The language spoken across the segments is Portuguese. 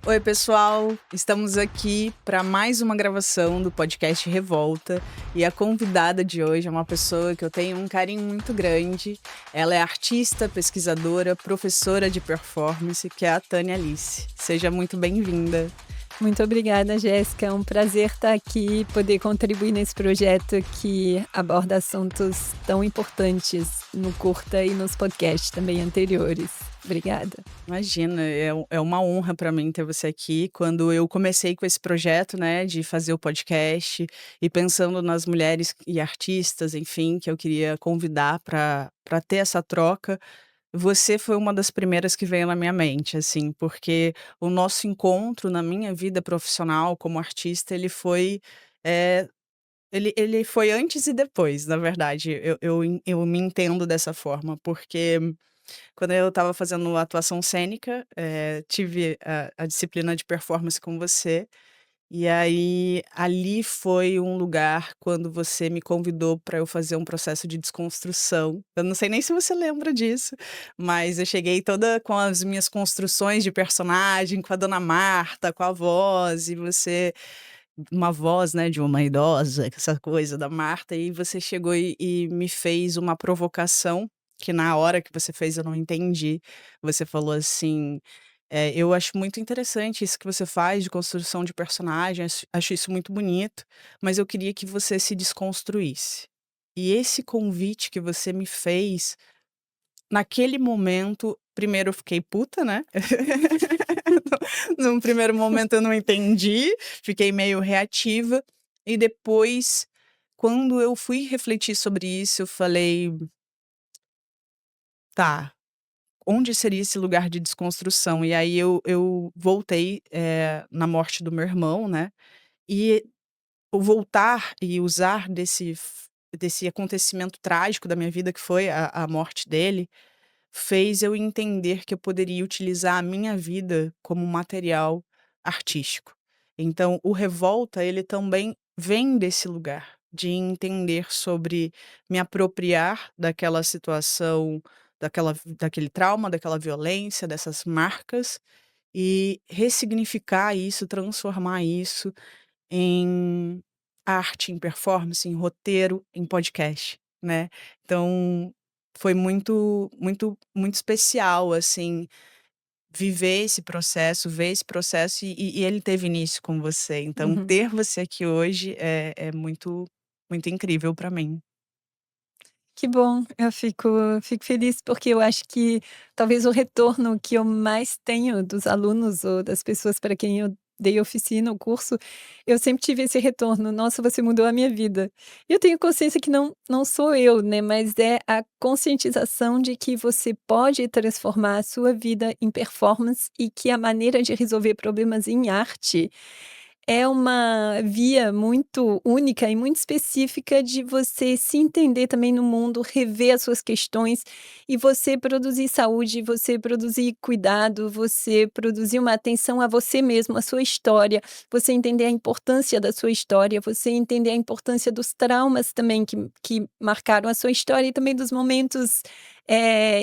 Oi, pessoal! Estamos aqui para mais uma gravação do podcast Revolta e a convidada de hoje é uma pessoa que eu tenho um carinho muito grande. Ela é artista, pesquisadora, professora de performance, que é a Tânia Alice. Seja muito bem-vinda. Muito obrigada, Jéssica. É um prazer estar aqui, poder contribuir nesse projeto que aborda assuntos tão importantes no curta e nos podcasts também anteriores. Obrigada. Imagina, é uma honra para mim ter você aqui. Quando eu comecei com esse projeto, né, de fazer o podcast e pensando nas mulheres e artistas, enfim, que eu queria convidar para ter essa troca, você foi uma das primeiras que veio na minha mente, assim, porque o nosso encontro na minha vida profissional como artista, eh, ele foi antes e depois, na verdade. Eu me entendo dessa forma, porque quando eu estava fazendo atuação cênica, tive a disciplina de performance com você, e aí ali foi um lugar quando você me convidou para eu fazer um processo de desconstrução. Eu não sei nem se você lembra disso, mas eu cheguei toda com as minhas construções de personagem, com a dona Marta, com a voz, e você uma voz, né, de uma idosa, essa coisa da Marta, e você chegou e me fez uma provocação, que na hora que você fez eu não entendi. Você falou assim, "Eu acho muito interessante isso que você faz de construção de personagem, acho isso muito bonito, mas eu queria que você se desconstruísse". E esse convite que você me fez, naquele momento, primeiro eu fiquei puta, né. Num primeiro momento eu não entendi, fiquei meio reativa, e depois, quando eu fui refletir sobre isso, eu falei: "Tá, onde seria esse lugar de desconstrução?". E aí eu voltei, na morte do meu irmão, né, e o voltar e usar desse acontecimento trágico da minha vida, que foi a morte dele, fez eu entender que eu poderia utilizar a minha vida como material artístico. Então, o Revolta, ele também vem desse lugar, de entender sobre me apropriar daquela situação, daquele trauma, daquela violência, dessas marcas, e ressignificar isso, transformar isso em arte, em performance, em roteiro, em podcast, né. Então, foi muito especial, assim, viver esse processo, ver esse processo e ele teve início com você. Então Uhum. ter você aqui hoje é muito incrível para mim. Que bom, eu fico feliz porque eu acho que talvez o retorno que eu mais tenho dos alunos ou das pessoas para quem eu dei oficina ou curso, eu sempre tive esse retorno: "Nossa, você mudou a minha vida". E eu tenho consciência que não sou eu, né, mas é a conscientização de que você pode transformar a sua vida em performance e que a maneira de resolver problemas em arte é uma via muito única e muito específica de você se entender também no mundo, rever as suas questões e você produzir saúde, você produzir cuidado, você produzir uma atenção a você mesmo, a sua história, você entender a importância da sua história, você entender a importância dos traumas também que marcaram a sua história e também dos momentos,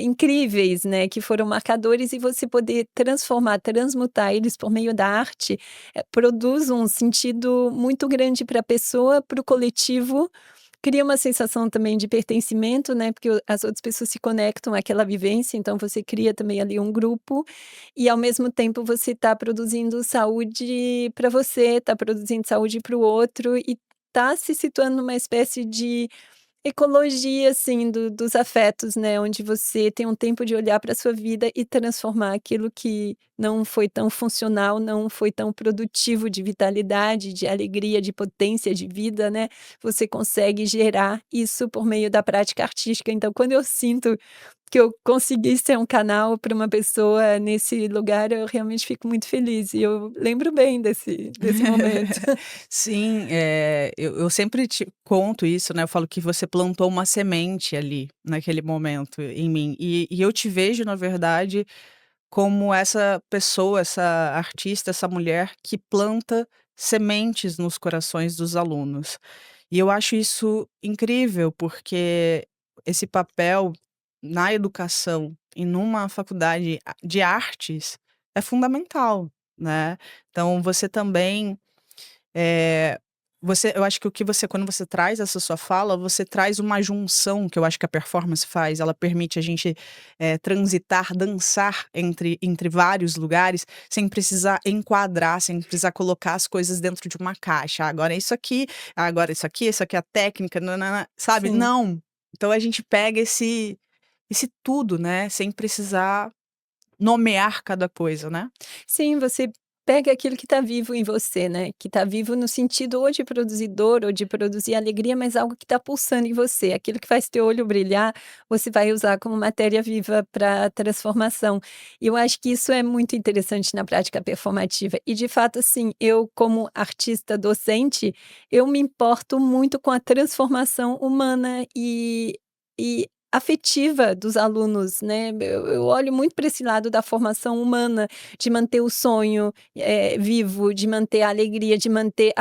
incríveis, né, que foram marcadores e você poder transformar, transmutar eles por meio da arte produz um sentido muito grande para a pessoa, para o coletivo, cria uma sensação também de pertencimento, né, porque o as outras pessoas se conectam àquela vivência, então você cria também ali um grupo, e ao mesmo tempo você está produzindo saúde para você, está produzindo saúde para o outro e está se situando numa espécie de ecologia, assim, dos afetos, né, onde você tem um tempo de olhar para sua vida e transformar aquilo que não foi tão funcional, não foi tão produtivo de vitalidade, de alegria, de potência de vida, né, você consegue gerar isso por meio da prática artística. Então, quando eu sinto que eu consegui ser um canal para uma pessoa nesse lugar, eu realmente fico muito feliz e eu lembro bem desse momento. Sim, eu sempre te conto isso, né, eu falo que você plantou uma semente ali, naquele momento em mim, e eu te vejo, na verdade, como essa pessoa, essa artista, essa mulher que planta sementes nos corações dos alunos. E eu acho isso incrível, porque esse papel na educação e numa faculdade de artes é fundamental. né. Então você também, eh, eu acho que o que você quando você traz essa sua fala, você traz uma junção que eu acho que a performance faz, ela permite a gente, transitar, dançar entre vários lugares, sem precisar enquadrar, sem precisar colocar as coisas dentro de uma caixa. "Ah, agora é isso aqui, agora isso aqui é a técnica, nã-nã-nã", sabe, Sim. não. Então a gente pega esse tudo, né, sem precisar nomear cada coisa, né. Sim, você pega aquilo que está vivo em você, né, que está vivo no sentido ou de produzir dor ou de produzir alegria, mas algo que está pulsando em você, aquilo que faz teu olho brilhar, você vai usar como matéria viva para transformação. E eu acho que isso é muito interessante na prática performativa e de fato, assim, eu como artista docente, eu me importo muito com a transformação humana e afetiva dos alunos, né, eu olho muito para esse lado da formação humana, de manter o sonho, vivo, de manter a alegria, de manter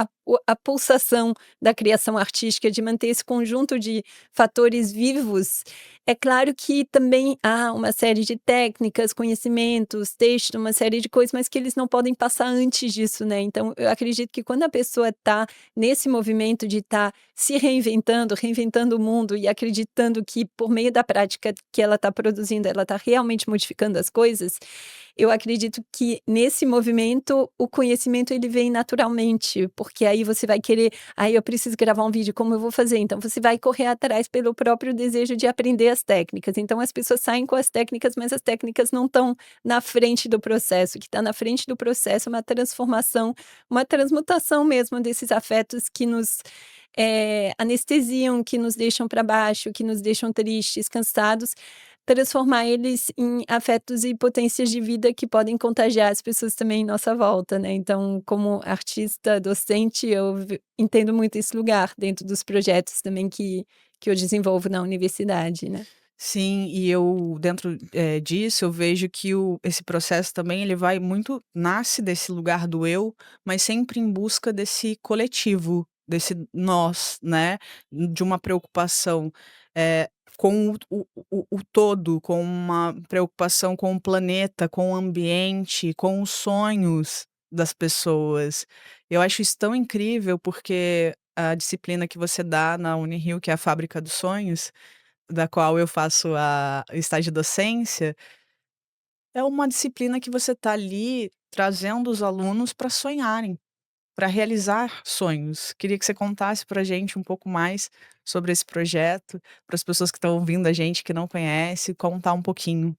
a pulsação da criação artística, de manter esse conjunto de fatores vivos. É claro que também há uma série de técnicas, conhecimentos, texto, uma série de coisas, mas que eles não podem passar antes disso, né. Então eu acredito que quando a pessoa está nesse movimento de estar se reinventando, reinventando o mundo e acreditando que por meio da prática que ela está produzindo, ela está realmente modificando as coisas, eu acredito que nesse movimento o conhecimento ele vem naturalmente, porque aí você vai querer: "Ai, eu preciso gravar um vídeo, como eu vou fazer?". Então você vai correr atrás pelo próprio desejo de aprender as técnicas. Então as pessoas saem com as técnicas, mas as técnicas não estão na frente do processo. O que está na frente do processo é uma transformação, uma transmutação mesmo desses afetos que nos, anestesiam, que nos deixam para baixo, que nos deixam tristes, cansados, transformar eles em afetos e potências de vida que podem contagiar as pessoas também em nossa volta, né. Então, como artista docente, eu entendo muito esse lugar dentro dos projetos também que eu desenvolvo na universidade, né. Sim, e eu dentro, disso, eu vejo que esse processo também ele vai muito nasce desse lugar do eu, mas sempre em busca desse coletivo, desse nós, né, de uma preocupação, com o todo, com uma preocupação com o planeta, com o ambiente, com os sonhos das pessoas. Eu acho isso tão incrível, porque a disciplina que você dá na Unirio, que é a Fábrica dos Sonhos, da qual eu faço o estágio de docência, é uma disciplina que você está ali trazendo os alunos para sonharem, para realizar sonhos. Queria que você contasse para a gente um pouco mais sobre esse projeto, para as pessoas que estão ouvindo a gente que não conhece, contar um pouquinho.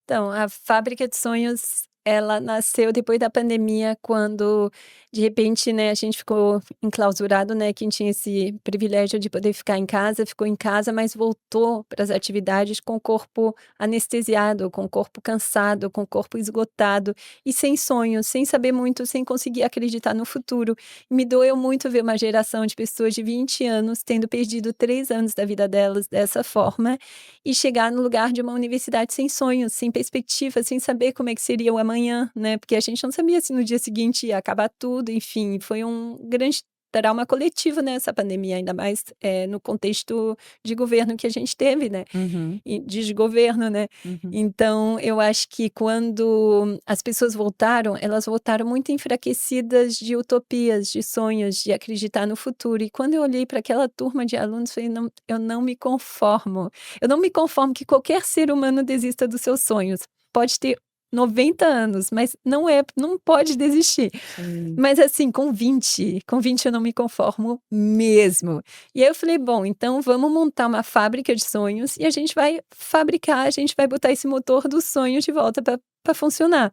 Então, a Fábrica de Sonhos, ela nasceu depois da pandemia, quando, de repente, né, a gente ficou enclausurado, né, quem tinha esse privilégio de poder ficar em casa, ficou em casa, mas voltou para as atividades com o corpo anestesiado, com o corpo cansado, com o corpo esgotado e sem sonhos, sem saber muito, sem conseguir acreditar no futuro. Me doeu muito ver uma geração de pessoas de 20 anos tendo perdido 3 anos da vida delas dessa forma, e chegar no lugar de uma universidade sem sonhos, sem perspectiva, sem saber como é que seria o amanhã, né, porque a gente não sabia se no dia seguinte ia acabar tudo, enfim, foi um grande trauma coletivo, né, essa pandemia, ainda mais, no contexto de governo que a gente teve, né, Uhum, e desgoverno, né. uhum. Então eu acho que quando as pessoas voltaram, elas voltaram muito enfraquecidas de utopias, de sonhos, de acreditar no futuro, e quando eu olhei para aquela turma de alunos, falei: "Não, eu não me conformo". Eu não me conformo que qualquer ser humano desista dos seus sonhos. Pode ter 90 anos, mas não pode desistir. Sim. Mas assim, com vinte eu não me conformo mesmo. E aí eu falei: "Bom, então vamos montar uma fábrica de sonhos e a gente vai fabricar, a gente vai botar esse motor dos sonhos de volta para funcionar".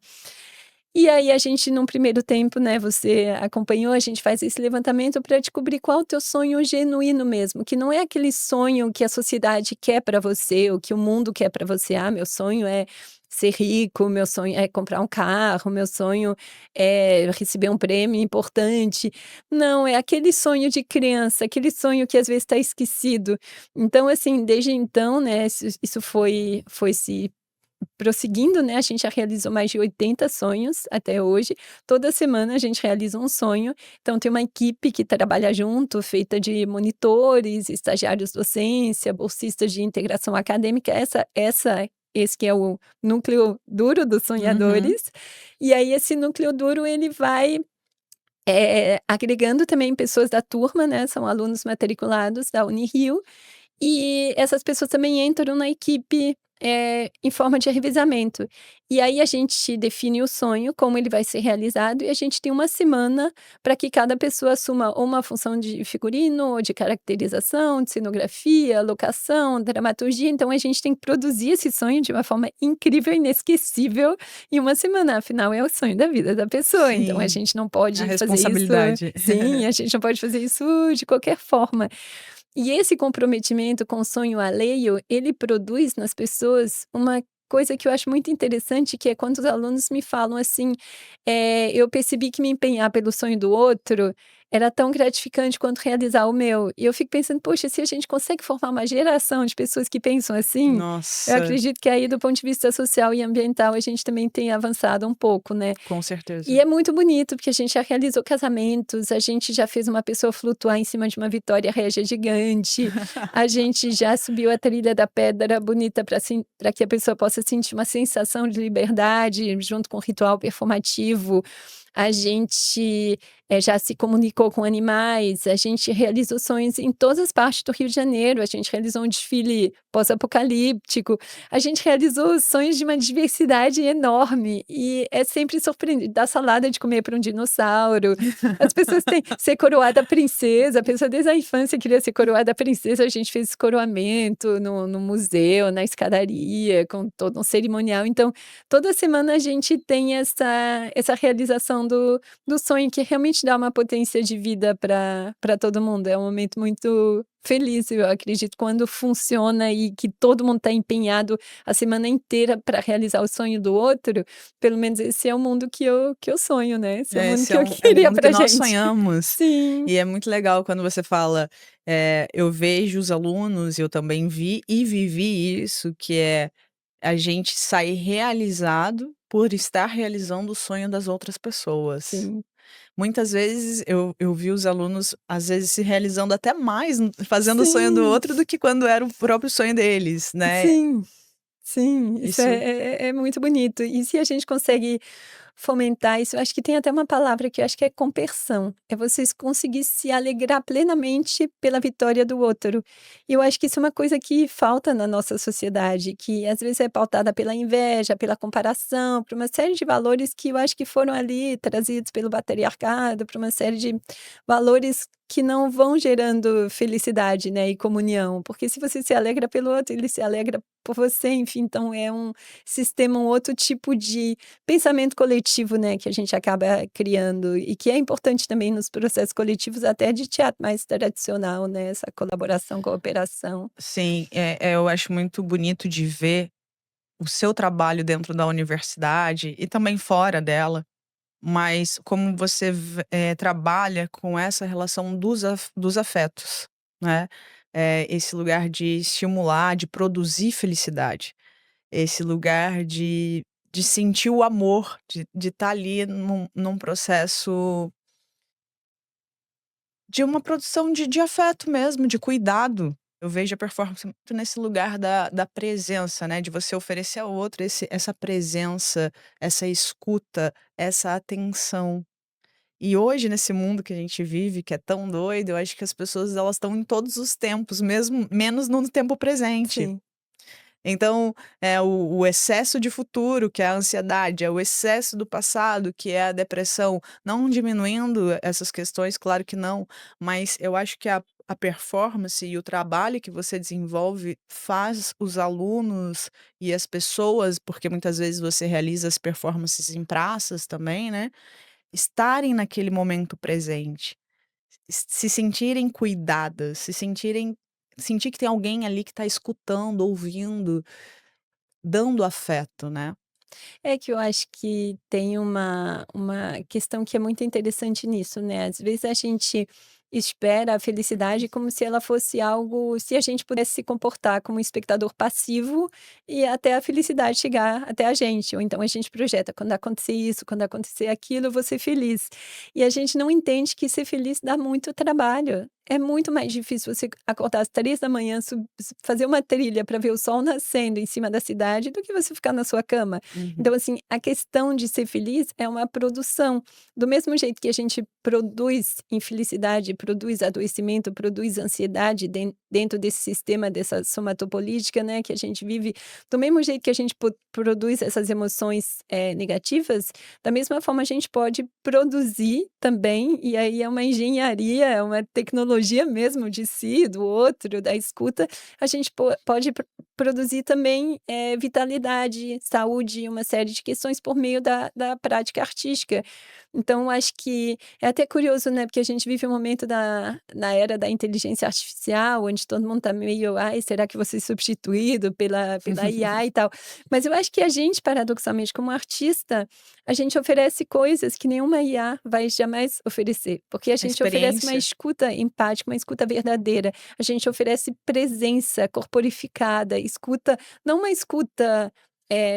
E aí a gente num primeiro tempo, né, você acompanhou, a gente faz esse levantamento para descobrir qual é o teu sonho genuíno mesmo, que não é aquele sonho que a sociedade quer para você, ou que o mundo quer para você. "Ah, meu sonho é ser rico, meu sonho é comprar um carro, meu sonho é receber um prêmio importante". Não, é aquele sonho de criança, aquele sonho que às vezes está esquecido. Então assim, desde então, né, isso foi se prosseguindo, né, a gente já realizou mais de 80 sonhos até hoje. Toda semana a gente realiza um sonho, então tem uma equipe que trabalha junto, feita de monitores, estagiários docência, bolsistas de integração acadêmica. Essa esse que é o núcleo duro dos Uhum. sonhadores, e aí esse núcleo duro ele vai, agregando também pessoas da turma, né, são alunos matriculados da Unirio, e essas pessoas também entram na equipe, em forma de revezamento. E aí a gente define o sonho, como ele vai ser realizado, e a gente tem uma semana para que cada pessoa assuma ou uma função de figurino, ou de caracterização, de cenografia, locação, dramaturgia. Então a gente tem que produzir esse sonho de uma forma incrível, inesquecível em uma semana, afinal é o sonho da vida da pessoa, então a Sim, gente não a pode fazer isso responsabilidade. sim, a gente não pode fazer isso de qualquer forma. E esse comprometimento com o sonho alheio, ele produz nas pessoas uma coisa que eu acho muito interessante, que é quando os alunos me falam assim, eu percebi que me empenhar pelo sonho do outro era tão gratificante quanto realizar o meu. E eu fico pensando: "Poxa, se a gente consegue formar uma geração de pessoas que pensam assim, eu Nossa, acredito que aí do ponto de vista social e ambiental a gente também tem avançado um pouco, né". com E certeza. é muito bonito, porque a gente já realizou casamentos, a gente já fez uma pessoa flutuar em cima de uma Vitória Régia gigante, a gente já subiu a trilha da Pedra Bonita para que a pessoa possa sentir uma sensação de liberdade, junto com o ritual performativo. A gente, já se comunicou com animais, a gente realizou sonhos em todas as partes do Rio de Janeiro, a gente realizou um desfile pós-apocalíptico, a gente realizou sonhos de uma diversidade enorme e é sempre surpreendente, da salada de comer para um dinossauro, as pessoas têm ser coroada princesa, a pessoa desde a infância queria ser coroada princesa, a gente fez esse coroamento no museu, na escadaria, com todo um cerimonial, então toda semana a gente tem essa realização do sonho que realmente dá uma potência de vida para todo mundo, é um momento muito feliz, eu acredito, quando funciona e que todo mundo está empenhado a semana inteira para realizar o sonho do outro, pelo menos esse é o mundo que eu sonho, né, esse é o É, mundo esse que eu é o queria mundo que pra nós gente. sonhamos. Sim, E é muito legal quando você fala, eu vejo os alunos, eu também vi e vivi isso, que é a gente sair realizado por estar realizando o sonho das outras pessoas. sim, Muitas vezes eu vi os alunos, às vezes, se realizando até mais fazendo o sonho do sim, outro do que quando era o próprio sonho deles, né. sim, sim, isso Isso é muito bonito. E se a gente consegue fomentar isso, eu acho que tem até uma palavra que eu acho que é compersão, é vocês conseguir se alegrar plenamente pela vitória do outro. E eu acho que isso é uma coisa que falta na nossa sociedade, que às vezes é pautada pela inveja, pela comparação, por uma série de valores que eu acho que foram ali trazidos pelo patriarcado, por uma série de valores que não vão gerando felicidade, né, e comunhão, porque se você se alegra pelo outro, ele se alegra por você, enfim, então é um sistema, um outro tipo de pensamento coletivo, né, que a gente acaba criando e que é importante também nos processos coletivos até de teatro mais tradicional, né, essa colaboração, cooperação. sim, eu acho muito bonito de ver o seu trabalho dentro da universidade e também fora dela, mas como você trabalha com essa relação dos afetos, né, esse lugar de estimular, de produzir felicidade, esse lugar de sentir o amor, de estar ali num processo de uma produção de afeto mesmo, de cuidado. Eu vejo a performance muito nesse lugar da presença, né, de você oferecer ao outro essa presença, essa escuta, essa atenção. E hoje, nesse mundo que a gente vive, que é tão doido, eu acho que as pessoas elas estão em todos os tempos, mesmo menos no tempo presente. Sim, Então, é o excesso de futuro, que é a ansiedade, é o excesso do passado, que é a depressão, não diminuindo essas questões, claro que não, mas eu acho que a performance e o trabalho que você desenvolve faz os alunos e as pessoas, porque muitas vezes você realiza as performances em praças também, né, estarem naquele momento presente, se sentirem cuidadas, sentir que tem alguém ali que está escutando, ouvindo, dando afeto, né. é que eu acho que tem uma questão que é muito interessante nisso, né, às vezes a gente espera a felicidade como se ela fosse algo se a gente pudesse se comportar como um espectador passivo e até a felicidade chegar até a gente, ou então a gente projeta: "Quando acontecer isso, quando acontecer aquilo, eu vou ser feliz". E a gente não entende que ser feliz dá muito trabalho. é muito mais difícil você acordar às 3 da manhã, fazer uma trilha para ver o sol nascendo em cima da cidade, do que você ficar na sua cama. Uhum. Então, assim, a questão de ser feliz é uma produção. Do mesmo jeito que a gente produz infelicidade, produz adoecimento, produz ansiedade dentro desse sistema, dessa somatopolítica, né, que a gente vive, do mesmo jeito que a gente produz essas emoções, negativas, da mesma forma a gente pode produzir também, e aí é uma engenharia, é uma tecnologia mesmo de si, do outro, da escuta, a gente pode produzir também, vitalidade, saúde, uma série de questões por meio da prática artística. Então acho que é até curioso, né, porque a gente vive um momento na era da inteligência artificial, onde todo mundo está meio: "Ai, será que vou ser substituído pela IA e tal?". Mas eu acho que a gente, paradoxalmente, como artista, a gente oferece coisas que nenhuma IA vai jamais oferecer, porque a A gente oferece uma experiência. escuta empática, uma escuta verdadeira. A gente oferece presença corporificada, escuta, não uma escuta,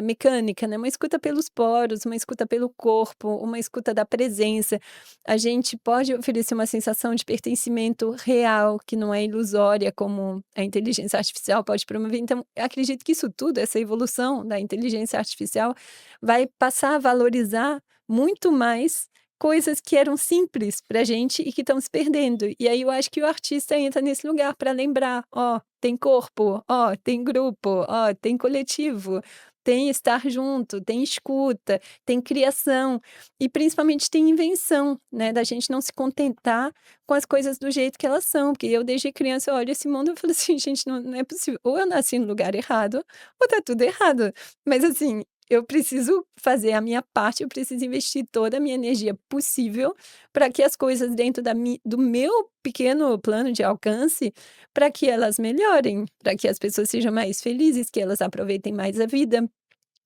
mecânica, né, uma escuta pelos poros, uma escuta pelo corpo, uma escuta da presença. A gente pode oferecer uma sensação de pertencimento real, que não é ilusória, como a inteligência artificial pode promover. Então, eu acredito que isso tudo, essa evolução da inteligência artificial, vai passar a valorizar muito mais coisas que eram simples pra gente e que estão se perdendo. E aí eu acho que o artista entra nesse lugar para lembrar: "Ó, tem corpo, ó, tem grupo, ó, tem coletivo, tem estar junto, tem escuta, tem criação e principalmente tem invenção", né, da gente não se contentar com as coisas do jeito que elas são, porque eu desde criança eu olho esse mundo e falo assim: "Gente, não é possível, ou eu nasci no lugar errado, ou tá tudo errado". Mas assim, eu preciso fazer a minha parte, eu preciso investir toda a minha energia possível para que as coisas dentro do meu pequeno plano de alcance, para que elas melhorem, para que as pessoas sejam mais felizes, que elas aproveitem mais a vida.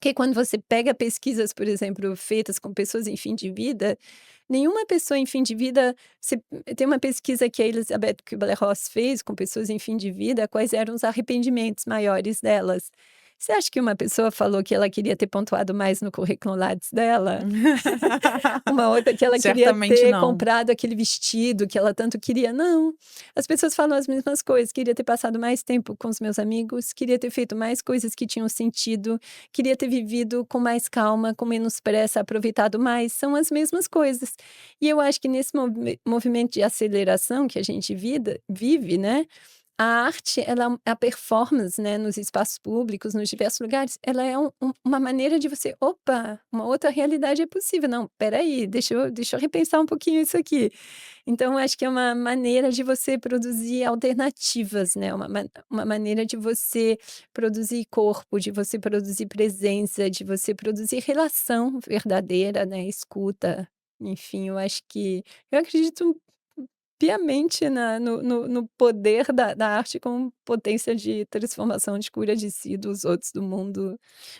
Porque quando você pega pesquisas, por exemplo, feitas com pessoas em fim de vida, nenhuma pessoa em fim de vida, tem uma pesquisa que a Elizabeth Kubler-Ross fez com pessoas em fim de vida, quais eram os arrependimentos maiores delas. Você acha que uma pessoa falou que ela queria ter pontuado mais no currículo Lattes dela? Uma outra que ela queria Certamente ter não. comprado aquele vestido que ela tanto queria. Não, as pessoas falam as mesmas coisas: "Queria ter passado mais tempo com os meus amigos, queria ter feito mais coisas que tinham sentido, queria ter vivido com mais calma, com menos pressa, aproveitado mais", são as mesmas coisas. E eu acho que nesse movimento de aceleração que a gente vive, né, a arte, ela, a performance, né, nos espaços públicos, nos diversos lugares, ela é uma maneira de você: "Opa, uma outra realidade é possível. Não, espera aí, deixa eu repensar um pouquinho isso aqui". Então eu acho que é uma maneira de você produzir alternativas, né, uma maneira de você produzir corpo, de você produzir presença, de você produzir relação verdadeira, né, escuta, enfim, eu acredito piamente no poder da arte como potência de transformação, de cura de si, dos outros, do mundo.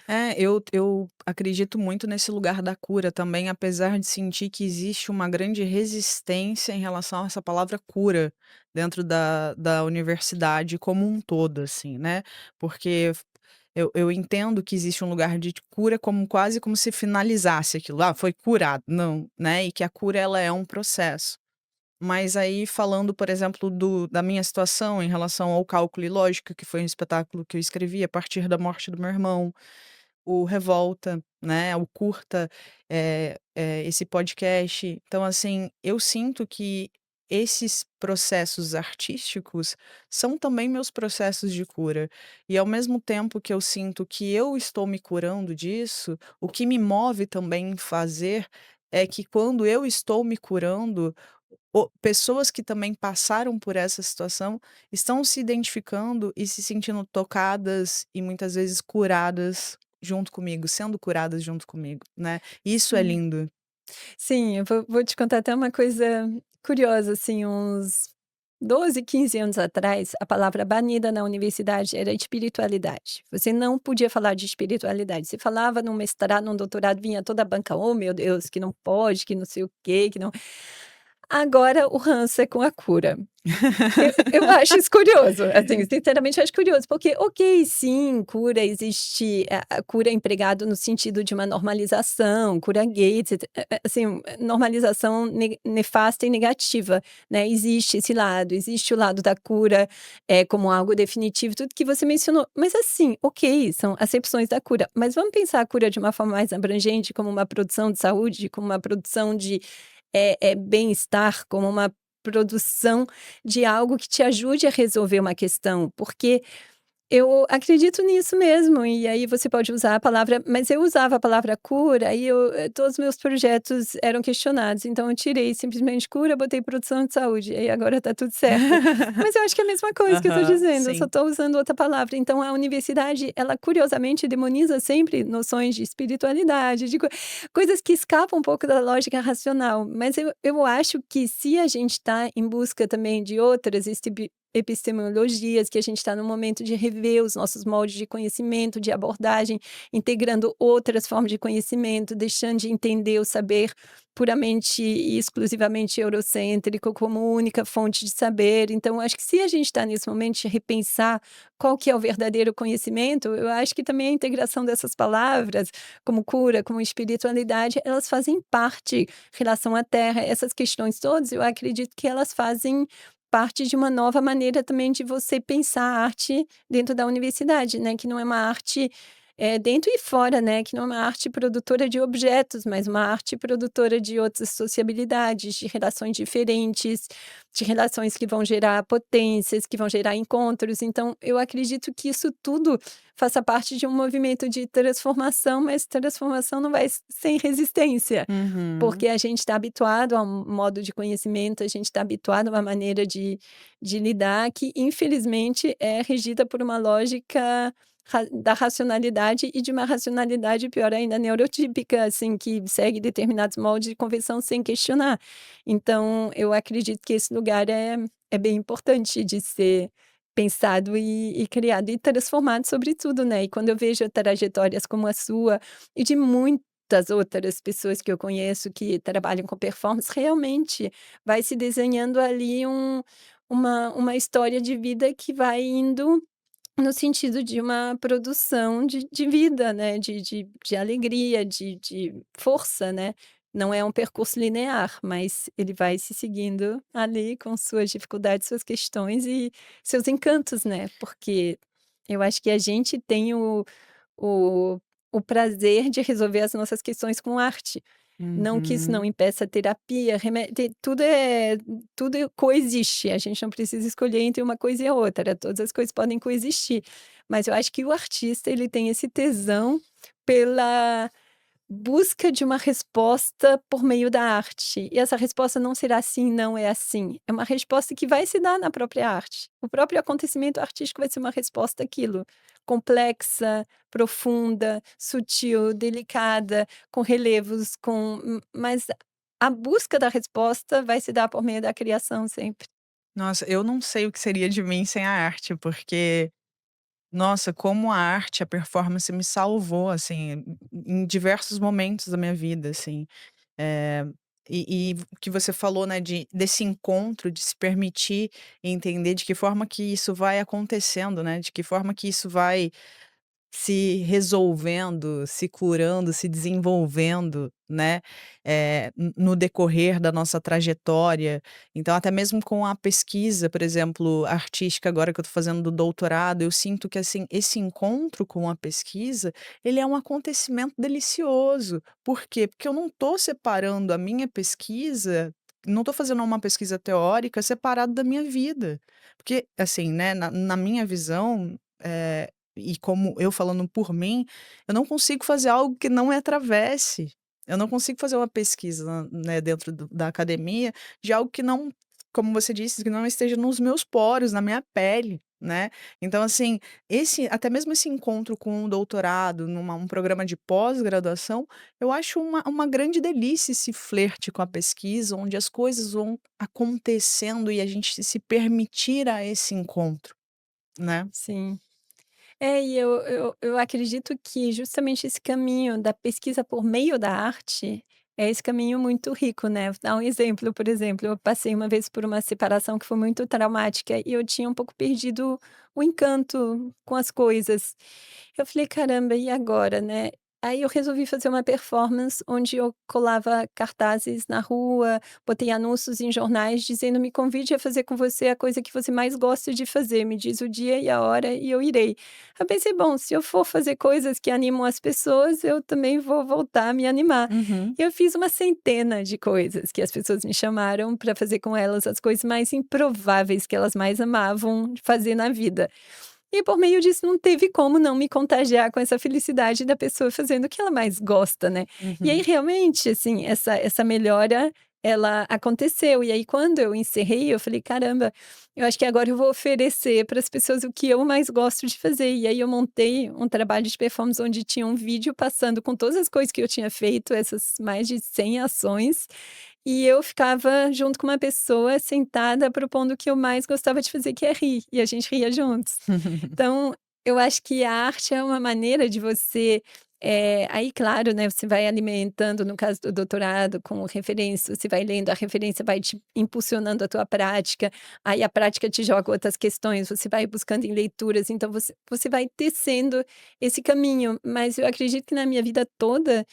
É, eu acredito muito nesse lugar da cura também, apesar de sentir que existe uma grande resistência em relação a essa palavra cura, dentro da universidade como um todo, assim, né, porque eu entendo que existe um lugar de cura como quase como se finalizasse aquilo, "Ah, foi curado", não, né, e que a cura ela é um processo. Mas aí falando, por exemplo, da minha situação em relação ao Cálculo e Lógica, que foi um espetáculo que eu escrevi a partir da morte do meu irmão, o Revolta, né, o curta, esse podcast. Então, assim, eu sinto que esses processos artísticos são também meus processos de cura. E ao mesmo tempo que eu sinto que eu estou me curando disso, o que me move também em fazer é que quando eu estou me curando, pessoas que também passaram por essa situação estão se identificando e se sentindo tocadas e muitas vezes curadas junto comigo, sendo curadas junto comigo, né. Isso é Sim. lindo. Sim, eu vou te contar até uma coisa curiosa, assim, uns 12, 15 anos atrás, a palavra banida na universidade era espiritualidade. Você não podia falar de espiritualidade. Você falava num mestrado, num doutorado, vinha toda a banca: "Oh, meu Deus, que não pode, que não sei o quê, que não". Agora o ranço é com a cura. Eu acho isso curioso, assim, sinceramente eu acho curioso, porque, ok, sim, cura existe, a cura é empregado no sentido de uma normalização, cura gay, etc, assim, normalização nefasta e negativa, né, existe esse lado, existe o lado da cura, como algo definitivo, tudo que você mencionou, mas assim, ok, são acepções da cura, mas vamos pensar a cura de uma forma mais abrangente, como uma produção de saúde, como uma produção de, bem-estar, como uma produção de algo que te ajude a resolver uma questão, porque eu acredito nisso mesmo, e aí você pode usar a palavra, mas eu usava a palavra cura e todos os meus projetos eram questionados, então eu tirei simplesmente cura, botei produção de saúde, e aí agora tá tudo certo. Mas eu acho que é a mesma coisa que eu tô Aham, dizendo, eu só sim. tô usando outra palavra. Então a universidade, ela curiosamente demoniza sempre noções de espiritualidade, de coisas que escapam um pouco da lógica racional, mas eu acho que se a gente tá em busca também de outras epistemologias, que a gente está no momento de rever os nossos moldes de conhecimento, de abordagem, integrando outras formas de conhecimento, deixando de entender o saber puramente e exclusivamente eurocêntrico como única fonte de saber. Então, acho que se a gente está nesse momento de repensar qual que é o verdadeiro conhecimento, eu acho que também a integração dessas palavras, como cura, como espiritualidade, elas fazem parte, relação à terra, essas questões todas, eu acredito que elas fazem parte de uma nova maneira também de você pensar a arte dentro da universidade, né, que não é uma arte, dentro e fora, né, que não é uma arte produtora de objetos, mas uma arte produtora de outras sociabilidades, de relações diferentes, de relações que vão gerar potências, que vão gerar encontros. Então, eu acredito que isso tudo faça parte de um movimento de transformação, mas transformação não vai sem resistência. Uhum. Porque a gente está habituado a um modo de conhecimento, a gente está habituado a uma maneira de lidar que, infelizmente, é regida por uma lógica da racionalidade e de uma racionalidade, pior ainda, neurotípica, assim, que segue determinados moldes de convenção sem questionar. Então, eu acredito que esse lugar é bem importante de ser pensado e criado e transformado, sobretudo, né? E quando eu vejo trajetórias como a sua e de muitas outras pessoas que eu conheço que trabalham com performance, realmente vai se desenhando ali uma história de vida que vai indo no sentido de uma produção de vida, né, de alegria, de força, né. Não é um percurso linear, mas ele vai se seguindo ali com suas dificuldades, suas questões e seus encantos, né, porque eu acho que a gente tem o o prazer de resolver as nossas questões com arte. Não que isso não Uhum. impeça a terapia, tudo coexiste, a gente não precisa escolher entre uma coisa e a outra, todas as coisas podem coexistir. Mas eu acho que o artista, ele tem esse tesão pela busca de uma resposta por meio da arte, e essa resposta não será "sim, não, é assim", é uma resposta que vai se dar na própria arte. O próprio acontecimento artístico vai ser uma resposta àquilo, complexa, profunda, sutil, delicada, com relevos, mas a busca da resposta vai se dar por meio da criação sempre. Nossa, eu não sei o que seria de mim sem a arte, porque, nossa, como a arte, a performance me salvou, assim, em diversos momentos da minha vida, assim. Eh, e o que você falou, né, desse encontro, de se permitir entender de que forma que isso vai acontecendo, né, de que forma que isso vai se resolvendo, se curando, se desenvolvendo, né, no decorrer da nossa trajetória. Então, até mesmo com a pesquisa, por exemplo, artística, agora que eu estou fazendo do doutorado, eu sinto que, assim, esse encontro com a pesquisa, ele é um acontecimento delicioso. Por quê? Porque eu não estou separando a minha pesquisa, não estou fazendo uma pesquisa teórica separado da minha vida. Porque, assim, né, na minha visão, e como eu falando por mim, eu não consigo fazer algo que não me atravesse. Eu não consigo fazer uma pesquisa, né, dentro da academia, de algo que não, como você disse, que não esteja nos meus poros, na minha pele, né. Então, assim, esse até mesmo esse encontro com o doutorado, numa um programa de pós-graduação, eu acho uma grande delícia esse flerte com a pesquisa, onde as coisas vão acontecendo e a gente se permitir a esse encontro, né. Sim. E eu acredito que justamente esse caminho da pesquisa por meio da arte, É esse caminho muito rico, né. Vou dar um exemplo, por exemplo, eu passei uma vez por uma separação que foi muito traumática e eu tinha um pouco perdido o encanto com as coisas. Eu falei: "Caramba, e agora, né?". Aí eu resolvi fazer uma performance onde eu colava cartazes na rua, botei anúncios em jornais dizendo: "Me convide a fazer com você a coisa que você mais gosta de fazer, me diz o dia e a hora e eu irei". Eu pensei: "Bom, se eu for fazer coisas que animam as pessoas, eu também vou voltar a me animar". Uhum. E eu fiz uma centena de coisas que as pessoas me chamaram para fazer com elas, as coisas mais improváveis que elas mais amavam de fazer na vida. E por meio disso não teve como não me contagiar com essa felicidade da pessoa fazendo o que ela mais gosta, né. E aí Uhum. realmente, assim, essa melhora, ela aconteceu. E aí quando eu encerrei, eu falei: "Caramba, eu acho que agora eu vou oferecer para as pessoas o que eu mais gosto de fazer". E aí eu montei um trabalho de performance onde tinha um vídeo passando com todas as coisas que eu tinha feito, essas mais de 100 ações, e eu ficava junto com uma pessoa sentada propondo o que eu mais gostava de fazer, que é rir, e a gente ria juntos. Então, eu acho que a arte é uma maneira de você, aí claro, né, você vai alimentando, no caso do doutorado, com referência, você vai lendo, a referência vai te impulsionando a tua prática, aí a prática te joga outras questões, você vai buscando em leituras, então você vai tecendo esse caminho. Mas eu acredito que na minha vida toda,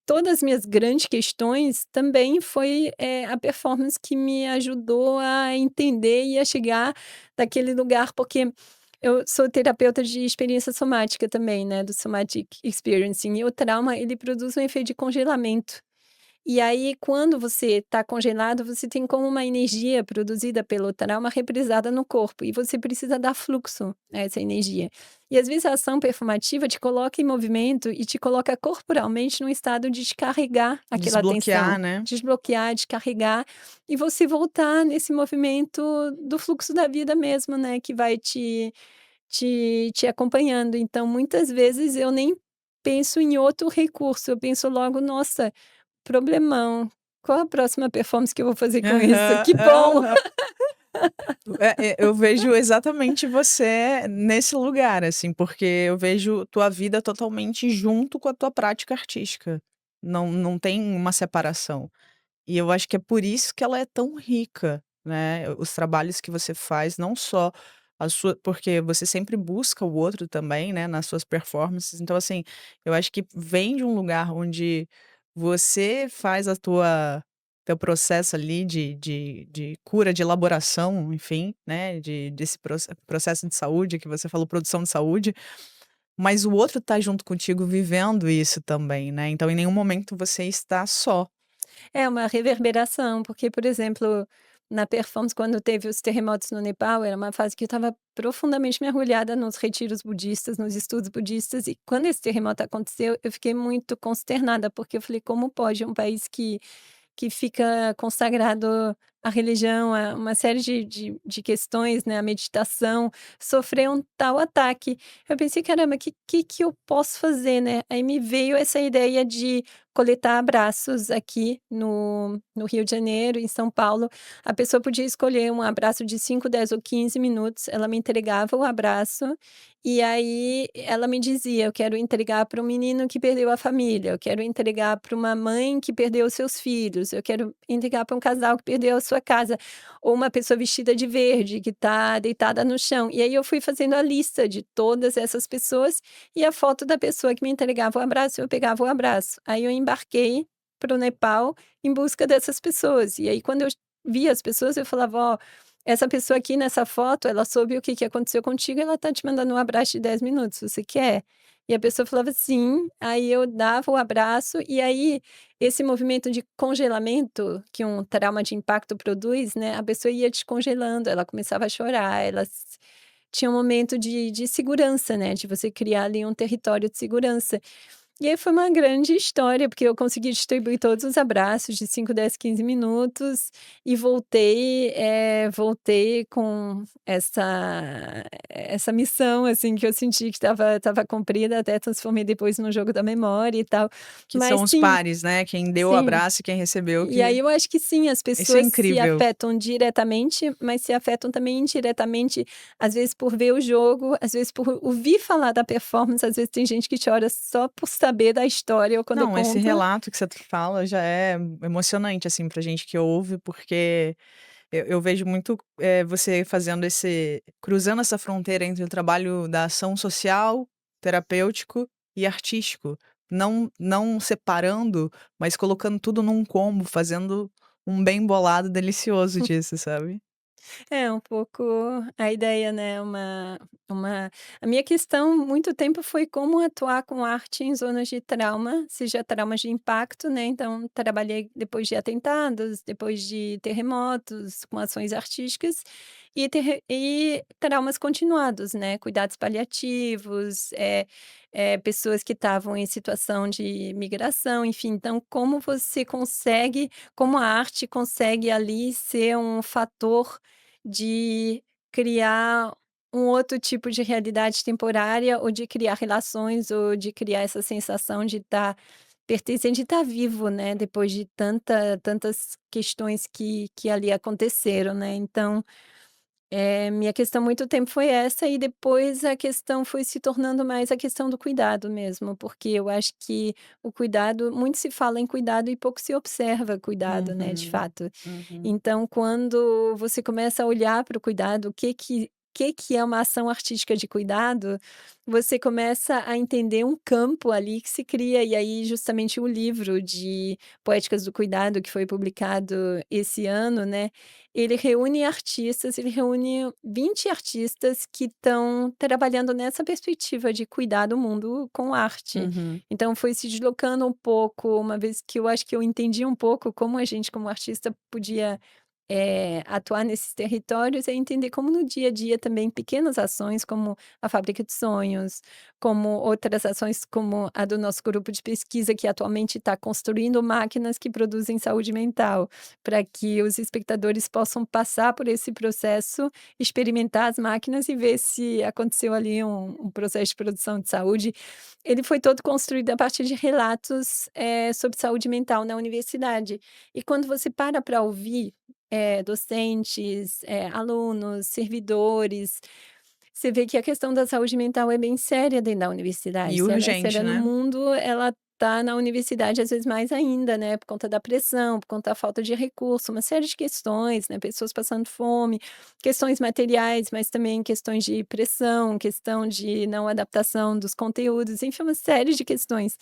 todas as minhas grandes questões também foi, a performance que me ajudou a entender e a chegar daquele lugar, porque eu sou terapeuta de experiência somática também, né, do somatic experiencing, e o trauma ele produz um efeito de congelamento. E aí, quando você está congelado, você tem como uma energia produzida pelo trauma reprisada no corpo, e você precisa dar fluxo a essa energia. E às vezes a ação performativa te coloca em movimento e te coloca corporalmente num estado de descarregar aquela Desbloquear, tensão, né. desbloquear, descarregar, e você voltar nesse movimento do fluxo da vida mesmo, né, que vai te acompanhando. Então, muitas vezes eu nem penso em outro recurso, eu penso logo: "Nossa, problemão. Qual a próxima performance que eu vou fazer com isso? Aham, Que bom!" aham. Eu vejo exatamente você nesse lugar, assim, porque eu vejo tua vida totalmente junto com a tua prática artística. Não tem uma separação. E eu acho que é por isso que ela é tão rica, né, os trabalhos que você faz, não só a sua porque você sempre busca o outro também, né, nas suas performances, então assim, eu acho que vem de um lugar onde você faz a tua teu processo ali de cura, de elaboração, enfim, né, desse processo de saúde que você falou, produção de saúde, mas o outro tá junto contigo vivendo isso também, né, então em nenhum momento você está só. É uma reverberação, porque, por exemplo, na performance, quando teve os terremotos no Nepal, era uma fase que eu estava profundamente mergulhada nos retiros budistas, nos estudos budistas, e quando esse terremoto aconteceu, eu fiquei muito consternada, porque eu falei: "Como pode um país que fica consagrado à religião, a uma série de questões, né, a meditação, sofrer um tal ataque". Eu pensei: "Caramba, que eu posso fazer, né?". Aí me veio essa ideia de coletar abraços aqui no Rio de Janeiro, em São Paulo. A pessoa podia escolher um abraço de 5, 10 ou 15 minutos, ela me entregava o abraço, e aí ela me dizia: "Eu quero entregar para um menino que perdeu a família, eu quero entregar para uma mãe que perdeu os seus filhos, eu quero entregar para um casal que perdeu a sua casa", ou uma pessoa vestida de verde que está deitada no chão. E aí eu fui fazendo a lista de todas essas pessoas e a foto da pessoa que me entregava o abraço, eu pegava o abraço. Aí eu embarquei para o Nepal em busca dessas pessoas. E aí quando eu via as pessoas, eu falava: "Ó, essa pessoa aqui nessa foto, ela soube o que que aconteceu contigo, ela tá te mandando um abraço de 10 minutos, você quer?". E a pessoa falava: "Sim". Aí eu dava o abraço, e aí esse movimento de congelamento que um trauma de impacto produz, né, a pessoa ia descongelando, ela começava a chorar, ela tinha um momento de segurança, né, de você criar ali um território de segurança. E aí foi uma grande história, porque eu consegui distribuir todos os abraços de 5, 10, 15 minutos e voltei com essa missão, assim, que eu senti que estava cumprida, até transformei depois num jogo da memória e tal. Que Mas são os sim, pares, né, quem deu o sim. abraço e quem recebeu E aí que eu acho que sim, as isso é pessoas se incrível. afetam diretamente, mas se afetam também indiretamente, às vezes por ver o jogo, às vezes por ouvir falar da performance, às vezes tem gente que chora só por saber da história ou quando eu Não, esse conto. relato que você fala já é emocionante, assim, pra gente que ouve, porque eu vejo muito, você fazendo esse cruzando essa fronteira entre o trabalho da ação social, terapêutico e artístico. Não separando, mas colocando tudo num combo, fazendo um bem bolado delicioso disso, sabe. É um pouco a ideia, né, uma a minha questão muito tempo foi como atuar com arte em zonas de trauma, seja traumas de impacto, né, então trabalhei depois de atentados, depois de terremotos, com ações artísticas, e traumas continuados, né, cuidados paliativos, pessoas que estavam em situação de migração, enfim, então como a arte consegue ali ser um fator de criar um outro tipo de realidade temporária, ou de criar relações, ou de criar essa sensação de estar pertencente, de estar vivo, né, depois de tantas questões que ali aconteceram, né. Então, minha questão muito tempo foi essa, e depois a questão foi se tornando mais a questão do cuidado mesmo, porque eu acho que o cuidado muito se fala em cuidado e pouco se observa cuidado, né, de Uhum, fato. uhum. Então, quando você começa a olhar para o cuidado, o que que é uma ação artística de cuidado, você começa a entender um campo ali que se cria, e aí justamente o livro de Poéticas do Cuidado, que foi publicado esse ano, né, ele reúne 20 artistas que estão trabalhando nessa perspectiva de cuidar do mundo com arte. Uhum. Então foi se deslocando um pouco, uma vez que eu acho que eu entendi um pouco como a gente como artista podia atuar nesses territórios, é entender como no dia a dia também pequenas ações, como a Fábrica de Sonhos, como outras ações como a do nosso grupo de pesquisa, que atualmente está construindo máquinas que produzem saúde mental, para que os espectadores possam passar por esse processo, experimentar as máquinas e ver se aconteceu ali um processo de produção de saúde. Ele foi todo construído a partir de relatos, sobre saúde mental na universidade. E quando você para ouvir docentes, alunos, servidores. Você vê que a questão da saúde mental é bem séria dentro da universidade. E Se ela é urgente, séria no né. mundo, ela tá na universidade, às vezes, mais ainda, né, por conta da pressão, por conta da falta de recurso, uma série de questões, né, pessoas passando fome, questões materiais, mas também questões de pressão, questão de não adaptação dos conteúdos, enfim, uma série de questões.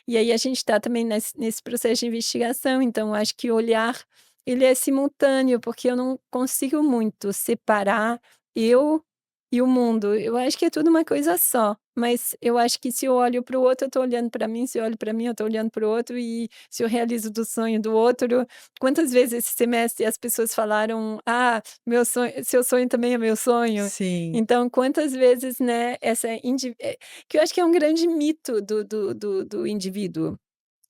E aí a gente está também nesse processo de investigação, então eu acho que o olhar, ele é simultâneo, porque eu não consigo muito separar eu e o mundo. Eu acho que é tudo uma coisa só, mas eu acho que se eu olho para o outro, eu estou olhando para mim, se eu olho para mim, eu estou olhando para o outro, e se eu realizo do sonho do outro, quantas vezes esse semestre as pessoas falaram: "Ah, meu sonho, seu sonho também é meu sonho". Sim. Então quantas vezes, né, que eu acho que é um grande mito do indivíduo.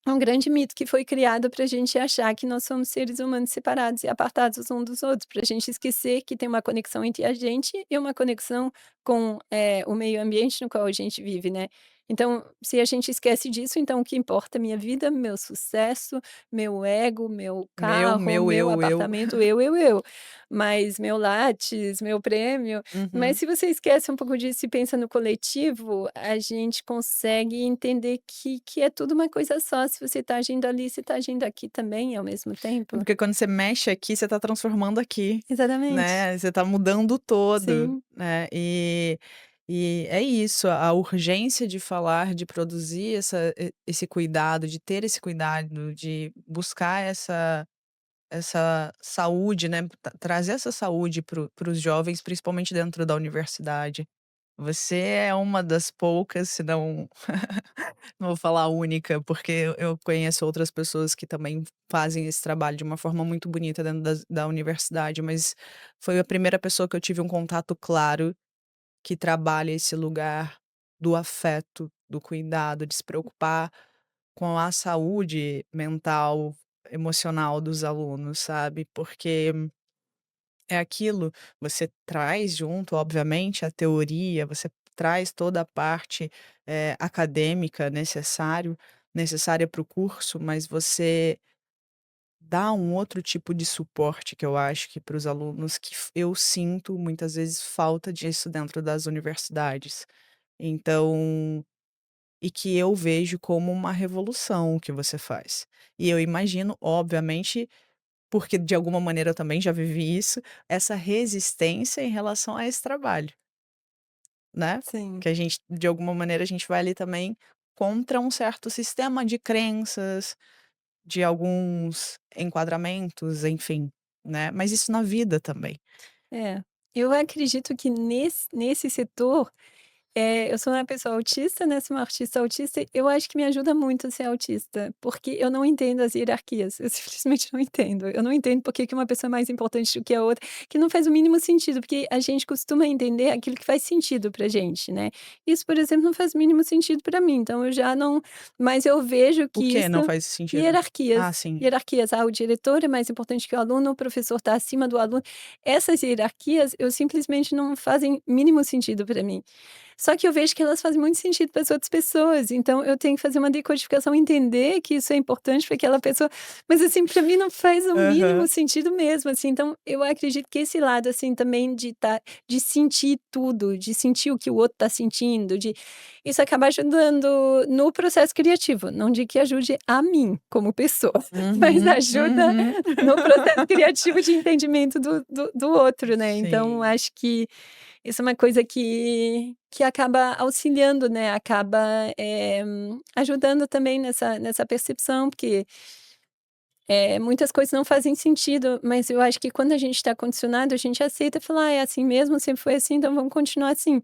É um grande mito que foi criado para a gente achar que nós somos seres humanos separados e apartados um dos outros, para a gente esquecer que tem uma conexão entre a gente e uma conexão com, o meio ambiente no qual a gente vive, né. Então, se a gente esquece disso, então o que importa é minha vida, meu sucesso, meu ego, meu Meu, carro, meu, meu eu. apartamento, eu. Mas meu lattes, meu prêmio. Mas Uhum. se você esquece um pouco disso e pensa no coletivo, a gente consegue entender que é tudo uma coisa só. Se você está agindo ali, você está agindo aqui também ao mesmo tempo. Porque quando você mexe aqui, você tá transformando aqui, Exatamente. né, você tá mudando o todo, Sim. né, e é isso, a urgência de falar, de produzir esse cuidado, de ter esse cuidado, de buscar essa saúde, né, trazer essa saúde para os jovens, principalmente dentro da universidade. Você é uma das poucas, se não não vou falar única, porque eu conheço outras pessoas que também fazem esse trabalho de uma forma muito bonita dentro da universidade, mas foi a primeira pessoa que eu tive um contato claro, que trabalha esse lugar do afeto, do cuidado, de se preocupar com a saúde mental, emocional dos alunos, sabe. Porque é aquilo, você traz junto, obviamente, a teoria, você traz toda a parte, acadêmica necessária para o curso, mas você dá um outro tipo de suporte que eu acho que para os alunos que eu sinto muitas vezes falta disso dentro das universidades. Então e que eu vejo como uma revolução o que você faz. E eu imagino, obviamente, porque de alguma maneira eu também já vivi isso, essa resistência em relação a esse trabalho, né. Sim. Que a gente de alguma maneira a gente vai ali também contra um certo sistema de crenças, de alguns enquadramentos, enfim, né, mas isso na vida também. É. Eu acredito que nesse setor, eu sou uma pessoa autista, né, sou uma artista autista, eu acho que me ajuda muito a ser autista, porque eu não entendo as hierarquias, eu simplesmente não entendo. Eu não entendo por que que uma pessoa é mais importante do que a outra, que não faz o mínimo sentido, porque a gente costuma entender aquilo que faz sentido pra gente, né. Isso, por exemplo, não faz o mínimo sentido pra mim, então eu já não, mas eu vejo O que que isso não faz sentido? Ah, hierarquias, sim. hierarquias. O diretor é mais importante que o aluno, o professor está acima do aluno. Essas hierarquias, eu simplesmente não fazem mínimo sentido pra mim. Só que eu vejo que elas fazem muito sentido para as outras pessoas, então eu tenho que fazer uma decodificação, entender que isso é importante para aquela pessoa, mas assim, para mim não faz o mínimo Aham. sentido mesmo, assim, então eu acredito que esse lado, assim, também de sentir tudo, de sentir o que o outro está sentindo, de isso acaba ajudando no processo criativo, não digo que ajude a mim como pessoa, mas Uhum, ajuda uhum. no processo criativo de entendimento do outro, né, então Sim. acho que isso é uma coisa que acaba auxiliando, né, acaba, ajudando também nessa percepção, porque, muitas coisas não fazem sentido, mas eu acho que quando a gente está condicionado, a gente aceita e fala: "Ah, é assim mesmo, sempre foi assim, então vamos continuar assim".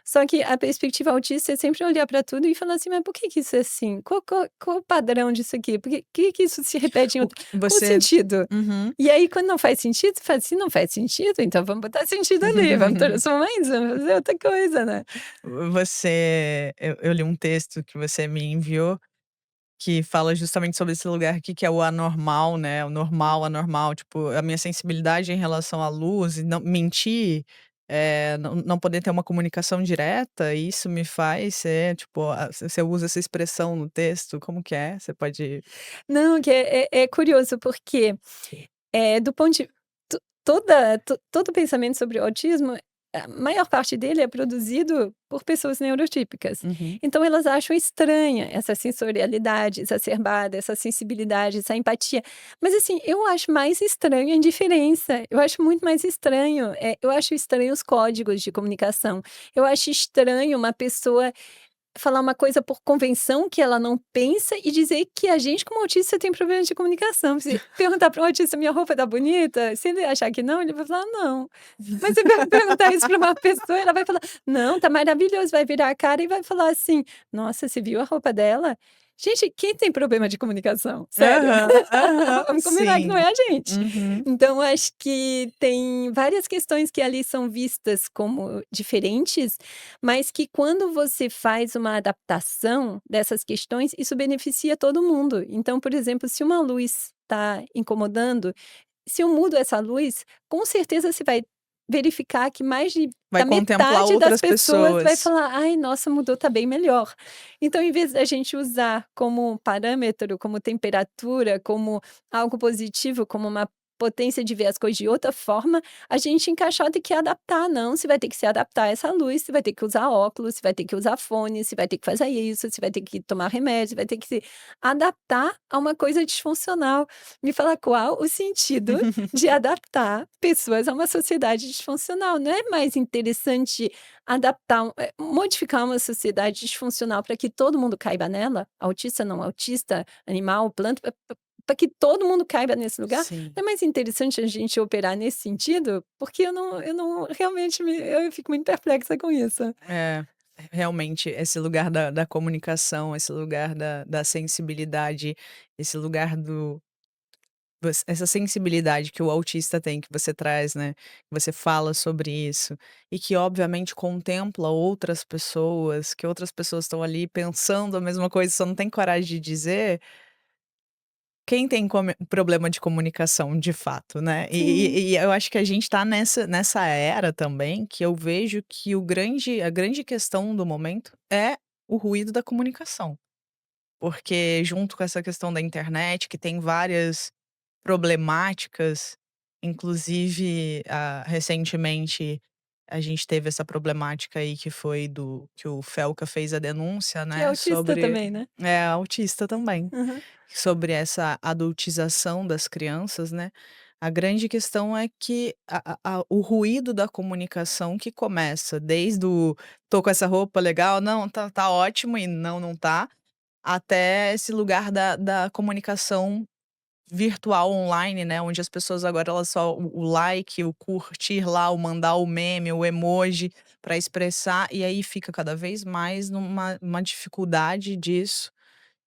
Só que a perspectiva autista é sempre olhar para tudo e falar assim: "Mas por que que isso é assim? Qual o padrão disso aqui? Por que isso se repete em O outro que qual o você sentido?". uhum. E aí quando não faz sentido, você fala: "Se não faz sentido, então vamos botar sentido ali, vamos transformar isso, vamos fazer outra coisa, né". Eu li um texto que você me enviou, que fala justamente sobre esse lugar aqui que é o anormal, né, o normal, anormal, tipo, a minha sensibilidade em relação à luz e não mentir, não poder ter uma comunicação direta, isso me faz ser, tipo, você usa essa expressão no texto, como que é? Você pode Não, que é curioso, porque, do ponto de todo pensamento sobre o autismo, a maior parte dele é produzido por pessoas neurotípicas. uhum. Então elas acham estranha essa sensorialidade exacerbada, essa sensibilidade, essa empatia. Mas assim, eu acho mais estranho a indiferença, eu acho muito mais estranho, eu acho estranho os códigos de comunicação. Eu acho estranho uma pessoa falar uma coisa por convenção que ela não pensa e dizer que a gente como autista tem problemas de comunicação. Se perguntar para um autista: "Minha roupa tá bonita?", se ele achar que não, ele vai falar: "Não". Mas se perguntar isso para uma pessoa, ela vai falar: "Não, tá maravilhoso", vai virar a cara e vai falar assim: "Nossa, você viu a roupa dela?". Gente, quem tem problema de comunicação? Sério. Aham, aham, Vamos combinar que não sim. é a gente. Uhum. Então acho que tem várias questões que ali são vistas como diferentes, mas que quando você faz uma adaptação dessas questões, isso beneficia todo mundo. Então, por exemplo, se uma luz está incomodando, se eu mudo essa luz, com certeza você vai verificar que mais Vai da contemplar metade das outras pessoas vai pessoas. falar: "Ai, nossa, mudou, tá bem melhor". Então, em vez da gente usar como parâmetro, como temperatura, como algo positivo, como uma potência de ver as coisas de outra forma, a gente encaixota e quer adaptar. Não, você vai ter que se adaptar a essa luz, você vai ter que usar óculos, você vai ter que usar fone, você vai ter que fazer isso, você vai ter que tomar remédio, você vai ter que se adaptar a uma coisa disfuncional. Me fala qual o sentido de adaptar pessoas a uma sociedade disfuncional? Não é mais interessante adaptar modificar uma sociedade disfuncional para que todo mundo caiba nela? Autista, não autista, animal, planta, para que todo mundo caiba nesse lugar? Sim. Não é mais interessante a gente operar nesse sentido? Porque eu não realmente eu fico muito perplexa com isso. É, realmente esse lugar da comunicação, esse lugar da sensibilidade, esse lugar do essa sensibilidade que o autista tem, que você traz, né, que você fala sobre isso, e que obviamente contempla outras pessoas estão ali pensando a mesma coisa, só não tem coragem de dizer. Quem tem problema de comunicação de fato, né, Sim, e eu acho que a gente tá nessa era também que eu vejo que a grande questão do momento é o ruído da comunicação. Porque junto com essa questão da internet, que tem várias problemáticas, inclusive, recentemente, a gente teve essa problemática aí que foi do que o Felca fez a denúncia, Que é né, autista sobre também, né? autista também, Aham. sobre essa adultização das crianças, né. A grande questão é que o ruído da comunicação que começa desde o "tô com essa roupa legal", "Não, tá ótimo", e "Não, não tá", até esse lugar da comunicação virtual online, né, onde as pessoas agora elas só o like, o curtir lá, o mandar o meme, o emoji para expressar, e aí fica cada vez mais numa uma dificuldade disso,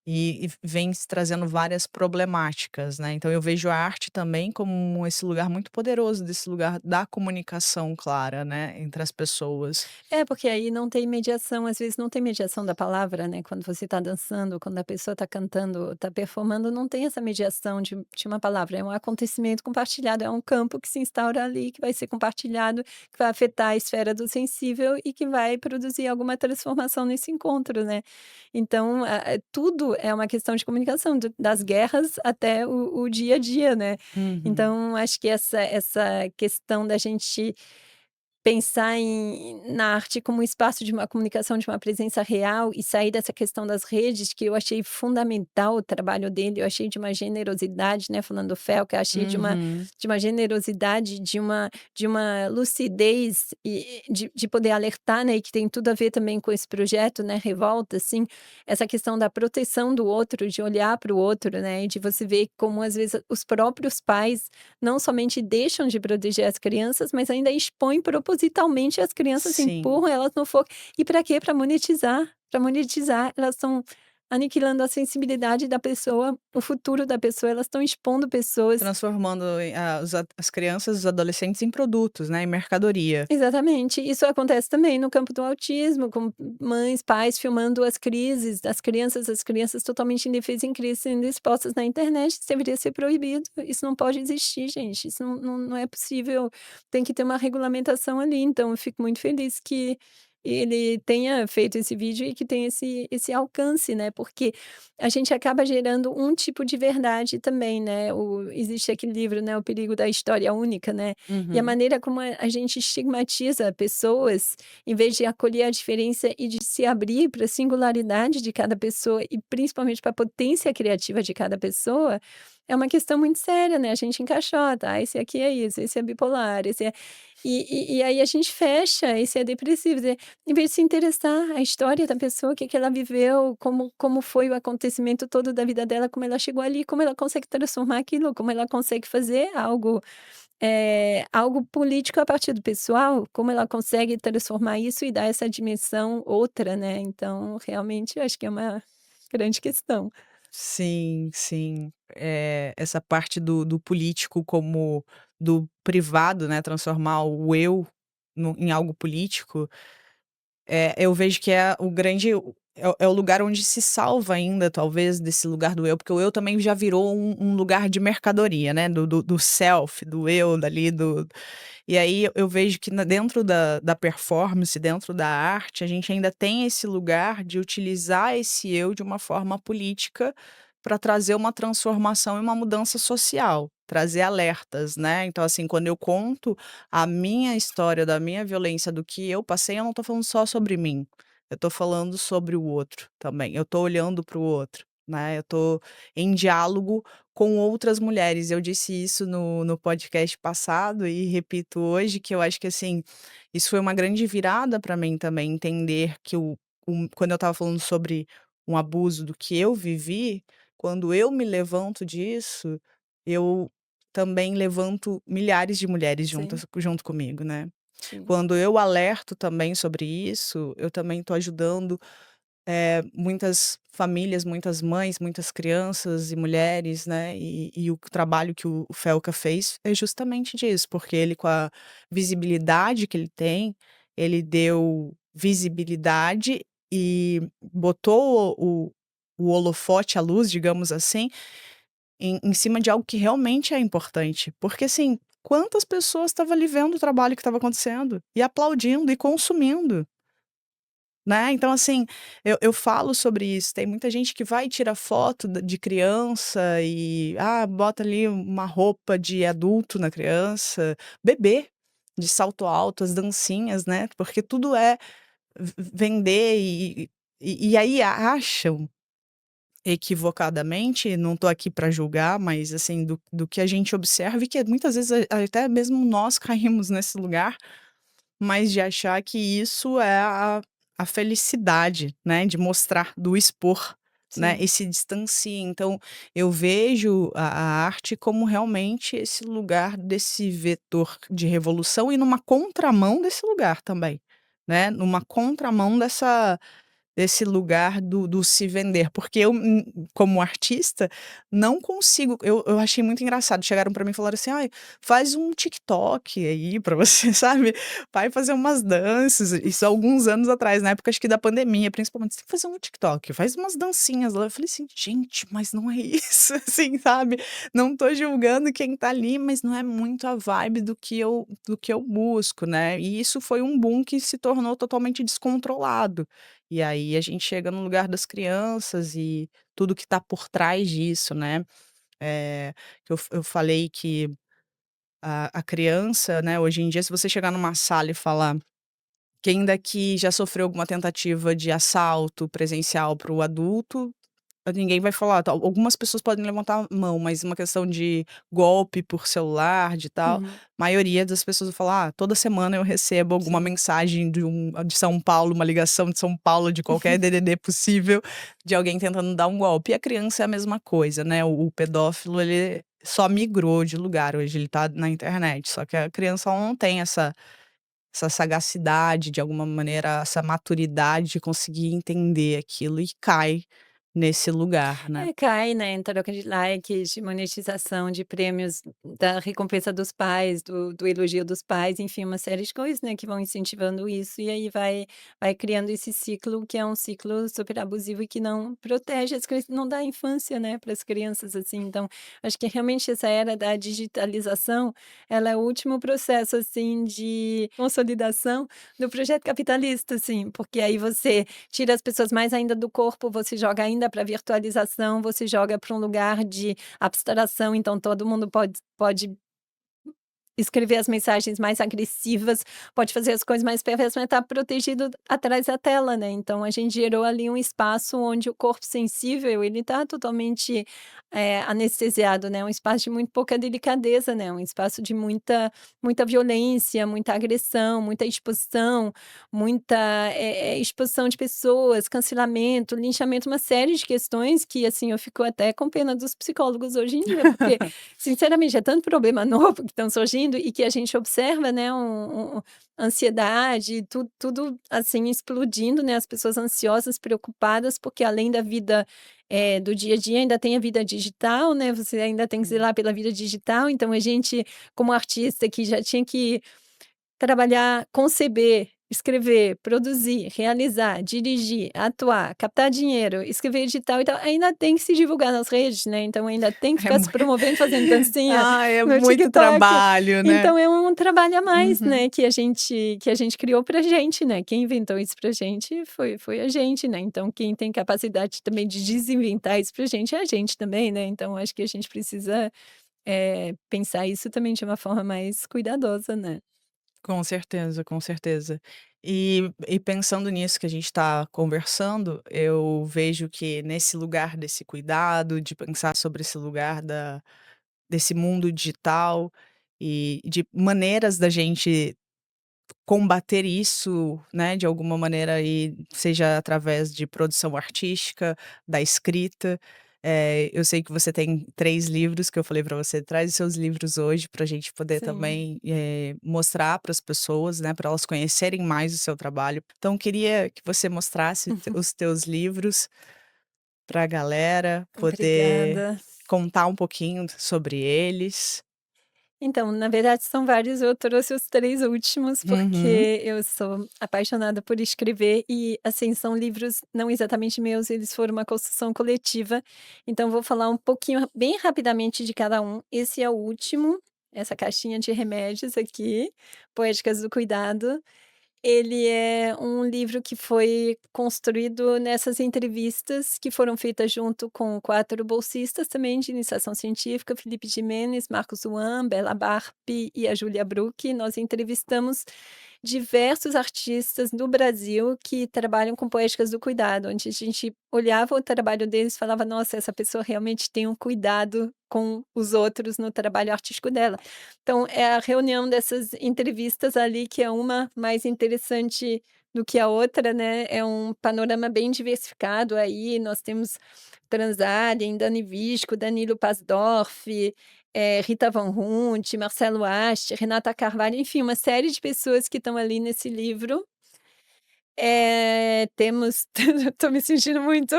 e vem se trazendo várias problemáticas, né. Então eu vejo a arte também como esse lugar muito poderoso, desse lugar da comunicação clara, né, entre as pessoas. É, porque aí não tem mediação, às vezes não tem mediação da palavra, né, quando você está dançando, quando a pessoa está cantando, está performando, não tem essa mediação de uma palavra, é um acontecimento compartilhado, é um campo que se instaura ali, que vai ser compartilhado, que vai afetar a esfera do sensível e que vai produzir alguma transformação nesse encontro, né. Então, tudo é uma questão de comunicação, das guerras até o dia a dia, né. Uhum. Então, acho que essa questão da gente pensar na arte como um espaço de uma comunicação, de uma presença real e sair dessa questão das redes, que eu achei fundamental o trabalho dele, eu achei de uma generosidade, né, falando do Felca, achei Uhum. de uma generosidade, de uma lucidez e de poder alertar, né, e que tem tudo a ver também com esse projeto, né, Revolta, assim, essa questão da proteção do outro, de olhar para o outro, né, e de você ver como às vezes os próprios pais não somente deixam de proteger as crianças, mas ainda expõem propositalmente as crianças, Sim. empurram elas no fogo. E para quê? Para monetizar. Para monetizar, elas estão aniquilando a sensibilidade da pessoa, o futuro da pessoa, elas estão expondo pessoas. Transformando as crianças, os adolescentes em produtos, né, em mercadoria. Exatamente. Isso acontece também no campo do autismo, com mães, pais filmando as crises das crianças, as crianças totalmente indefesas em crise sendo expostas na internet. Isso deveria ser proibido. Isso não pode existir, gente. Isso não é possível. Tem que ter uma regulamentação ali. Então, eu fico muito feliz que ele tenha feito esse vídeo e que tenha esse alcance, né? Porque a gente acaba gerando um tipo de verdade também, né? Existe aquele livro, né? O Perigo da História Única, né? E a Uhum. maneira como a gente estigmatiza pessoas, em vez de acolher a diferença e de se abrir para a singularidade de cada pessoa e principalmente para a potência criativa de cada pessoa, é uma questão muito séria, né, a gente encaixota: "Ah, esse aqui é isso, esse é bipolar, esse é", e aí a gente fecha, esse é depressivo, em vez de se interessar a história da pessoa, o que que ela viveu, como foi o acontecimento todo da vida dela, como ela chegou ali, como ela consegue transformar aquilo, como ela consegue fazer algo político a partir do pessoal, como ela consegue transformar isso e dar essa dimensão outra, né, então realmente eu acho que é uma grande questão. Sim, sim. Essa parte do político como do privado, né, transformar o eu em algo político, eu vejo que é o grande é o lugar onde se salva ainda, talvez, desse lugar do eu, porque o eu também já virou um lugar de mercadoria, né, do self, do eu, dali, e aí eu vejo que dentro da performance, dentro da arte, a gente ainda tem esse lugar de utilizar esse eu de uma forma política para trazer uma transformação e uma mudança social, trazer alertas, né. Então, assim, quando eu conto a minha história da minha violência, do que eu passei, eu não estou falando só sobre mim, eu estou falando sobre o outro também, eu estou olhando para o outro, né, eu estou em diálogo com outras mulheres. Eu disse isso no podcast passado e repito hoje, que eu acho que, assim, isso foi uma grande virada para mim também, entender que quando eu estava falando sobre um abuso do que eu vivi, quando eu me levanto disso, eu também levanto milhares de mulheres Sim, junto comigo, né. sim. Quando eu alerto também sobre isso, eu também estou ajudando muitas famílias, muitas mães, muitas crianças e mulheres, né, e o trabalho que o Felca fez é justamente disso, porque ele com a visibilidade que ele tem, ele deu visibilidade e botou o holofote, a luz, digamos assim, em cima de algo que realmente é importante, porque assim, quantas pessoas estavam ali vendo o trabalho que estava acontecendo, e aplaudindo e consumindo? Né, então assim, eu falo sobre isso, tem muita gente que vai e tira foto de criança e, bota ali uma roupa de adulto na criança, bebê. de salto alto, as dancinhas, né, porque tudo é vender e aí acham equivocadamente, não tô aqui para julgar, mas assim, do que a gente observa e que muitas vezes até mesmo nós caímos nesse lugar, mas de achar que isso é a felicidade, né, de mostrar, do expor, né, Sim. e se distancia. Então, eu vejo a arte como realmente esse lugar desse vetor de revolução e numa contramão desse lugar também, né, numa contramão desse lugar do se vender, porque eu, como artista, não consigo eu achei muito engraçado, chegaram pra mim e falaram assim: "Ai, faz um TikTok aí pra você", sabe, vai fazer umas danças, isso há alguns anos atrás, na época acho que da pandemia, principalmente, "Você tem que fazer um TikTok, faz umas dancinhas lá", eu falei assim: "Gente, mas não é isso", assim, sabe, não tô julgando quem tá ali, mas não é muito a vibe do que eu busco, né, e isso foi um boom que se tornou totalmente descontrolado. E aí a gente chega no lugar das crianças e tudo que está por trás disso, né. Que eu falei que a criança, né, hoje em dia, se você chegar numa sala e falar: "Quem daqui já sofreu alguma tentativa de assalto presencial?" para o adulto, ninguém vai falar, algumas pessoas podem levantar a mão, mas uma questão de golpe por celular, de tal, Uhum. maioria das pessoas vai falar: "Ah, toda semana eu recebo alguma Sim. mensagem de São Paulo, uma ligação de São Paulo, de qualquer DDD possível, de alguém tentando dar um golpe". E a criança é a mesma coisa, né, o pedófilo, ele só migrou de lugar, hoje ele tá na internet, só que a criança ela não tem essa sagacidade, de alguma maneira, essa maturidade de conseguir entender aquilo e cai nesse lugar, né. É, cai, né, em troca de likes, de monetização, de prêmios, da recompensa dos pais, do elogio dos pais, enfim, uma série de coisas, né, que vão incentivando isso, e aí vai criando esse ciclo, que é um ciclo super abusivo e que não protege as crianças, não dá infância, né, para as crianças, assim. Então, acho que realmente essa era da digitalização, ela é o último processo, assim, de consolidação do projeto capitalista, assim, porque aí você tira as pessoas mais ainda do corpo, você joga ainda para virtualização, você joga para um lugar de abstração, então todo mundo pode escrever as mensagens mais agressivas, pode fazer as coisas mais perversas, mas tá protegido atrás da tela, né. Então a gente gerou ali um espaço onde o corpo sensível, ele tá totalmente, anestesiado, né, um espaço de muito pouca delicadeza, né, um espaço de muita violência, muita agressão, muita exposição, muita, exposição de pessoas, cancelamento, linchamento, uma série de questões que, assim, eu fico até com pena dos psicólogos hoje em dia, porque sinceramente, é tanto problema novo que estão surgindo e que a gente observa, né, ansiedade, tudo, assim, explodindo, né, as pessoas ansiosas, preocupadas, porque além da vida, do dia a dia, ainda tem a vida digital, né, você ainda tem que Sim. zelar pela vida digital, então a gente, como artista que já tinha que trabalhar, conceber, escrever, produzir, realizar, dirigir, atuar, captar dinheiro, escrever edital e tal, ainda tem que se divulgar nas redes, né, então ainda tem que É ficar mui se promovendo, fazendo dancinha é no muito TikTok. trabalho, né. Então é um trabalho a mais, Uhum. né, que a gente criou pra gente, né, quem inventou isso pra gente foi a gente, né, então quem tem capacidade também de desinventar isso pra gente é a gente também, né, então acho que a gente precisa, pensar isso também de uma forma mais cuidadosa, né. Com certeza, com certeza. E pensando nisso que a gente está conversando, eu vejo que nesse lugar desse cuidado, de pensar sobre esse lugar desse mundo digital e de maneiras da gente combater isso, né, de alguma maneira e seja através de produção artística, da escrita. Eu sei que você tem 3 livros que eu falei para você, traz os seus livros hoje para a gente poder Sim. também, mostrar para as pessoas, né, para elas conhecerem mais o seu trabalho. Então queria que você mostrasse os teus livros para a galera, poder Obrigada. contar um pouquinho sobre eles. Então, na verdade são vários, eu trouxe os 3 últimos, Uhum. porque eu sou apaixonada por escrever e, assim, são livros não exatamente meus, eles foram uma construção coletiva, então vou falar um pouquinho, bem rapidamente de cada um. Esse é o último, essa caixinha de remédios aqui, Poéticas do Cuidado. Ele é um livro que foi construído nessas entrevistas que foram feitas junto com 4 bolsistas também de iniciação científica, Felipe Gimenes, Marcos Uan, Bela Barpe e a Júlia Bruck. Nós entrevistamos diversos artistas do Brasil que trabalham com poéticas do cuidado, onde a gente olhava o trabalho deles e falava: "Nossa, essa pessoa realmente tem um cuidado com os outros no trabalho artístico dela". Então, é a reunião dessas entrevistas ali que é uma mais interessante do que a outra, né, é um panorama bem diversificado aí, nós temos Transarien, Dani Visco, Danilo Pasdorf, Rita Von Hunt, Marcelo Ast, Renata Carvalho, enfim, uma série de pessoas que estão ali nesse livro. Temos tô me sentindo muito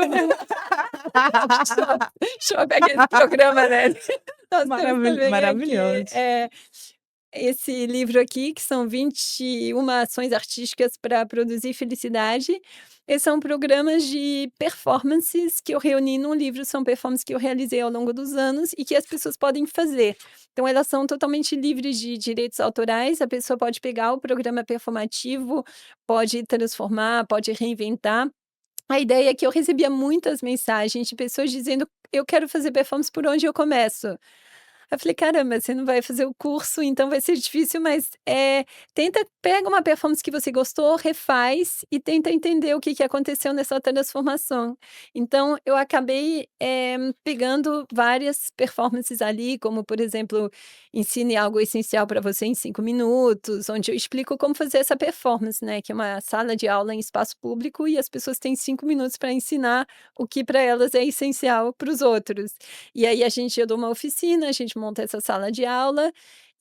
show aquele programa, né. Nós temos também aqui, Maravilhoso. esse livro aqui, que são 21 ações artísticas para produzir felicidade. Esses são programas de performances que eu reuni num livro, são performances que eu realizei ao longo dos anos e que as pessoas podem fazer. Então elas são totalmente livres de direitos autorais, a pessoa pode pegar o programa performativo, pode transformar, pode reinventar. A ideia é que eu recebia muitas mensagens de pessoas dizendo: "Eu quero fazer performance, por onde eu começo?". Eu falei: "Caramba, você não vai fazer o curso, então vai ser difícil, mas, tenta pega uma performance que você gostou, refaz e tenta entender o que que aconteceu nessa transformação". Então eu acabei, pegando várias performances ali, como por exemplo, ensine algo essencial para você em 5 minutos, onde eu explico como fazer essa performance, né, que é uma sala de aula em espaço público e as pessoas têm 5 minutos para ensinar o que para elas é essencial para os outros. E aí eu dou uma oficina, a gente monta essa sala de aula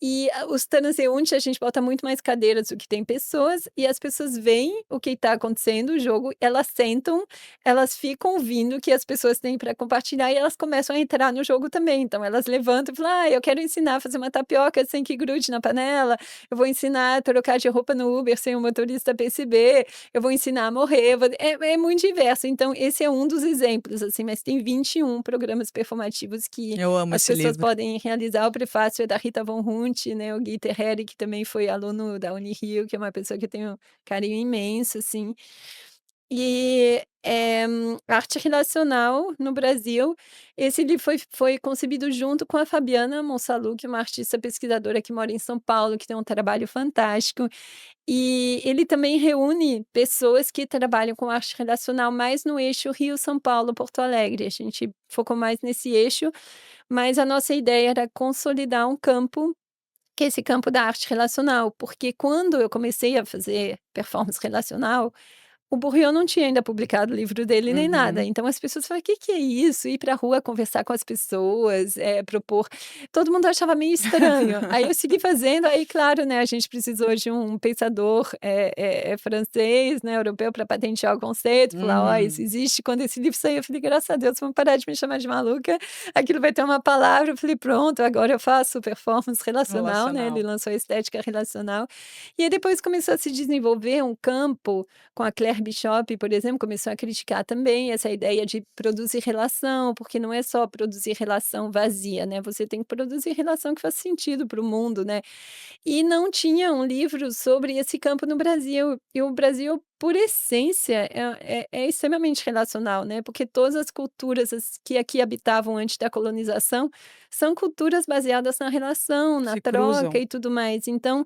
e os transeuntes a gente bota muito mais cadeiras do que tem pessoas, e as pessoas veem o que está acontecendo, o jogo, elas sentam, elas ficam ouvindo o que as pessoas têm para compartilhar e elas começam a entrar no jogo também. Então elas levantam e falam: "Ah, eu quero ensinar a fazer uma tapioca sem que grude na panela, eu vou ensinar a trocar de roupa no Uber sem o motorista perceber, eu vou ensinar a morrer", é muito diverso. Então esse é um dos exemplos, assim, mas tem 21 programas performativos que Eu amo as esse pessoas livro. podem realizar. O prefácio é da Rita Von Hunt, né, o Gui Terreri, que também foi aluno da Unirio, que é uma pessoa que eu tenho carinho imenso, assim. E, arte relacional no Brasil, esse livro foi concebido junto com a Fabiana Monsalud, que é uma artista pesquisadora que mora em São Paulo, que tem um trabalho fantástico. E ele também reúne pessoas que trabalham com arte relacional mais no eixo Rio, São Paulo, Porto Alegre. A gente focou mais nesse eixo, mas a nossa ideia era consolidar um campo, que é esse campo da arte relacional, porque quando eu comecei a fazer performance relacional, o Bourriot não tinha ainda publicado o livro dele nem nada, Uhum. então as pessoas falavam: "Que é isso? Ir pra rua conversar com as pessoas, propor", todo mundo achava meio estranho. Aí eu segui fazendo, aí claro, né, a gente precisou de um pensador, francês, né, europeu para patentear o conceito, falar: "Ó, isso Uhum. existe". Quando esse livro saiu eu falei: "Graças a Deus, vão parar de me chamar de maluca, aquilo vai ter uma palavra", eu falei: "Pronto, agora eu faço performance relacional", né, ele Relacional. lançou a estética relacional. E aí depois começou a se desenvolver um campo com a Claire Bishop, por exemplo, começou a criticar também essa ideia de produzir relação, porque não é só produzir relação vazia, né, você tem que produzir relação que faz sentido para o mundo, né. E não tinha um livro sobre esse campo no Brasil, e o Brasil, por essência, é extremamente relacional, né, porque todas as culturas que aqui habitavam antes da colonização, são culturas baseadas na relação, na Se troca cruzam. e tudo mais. Então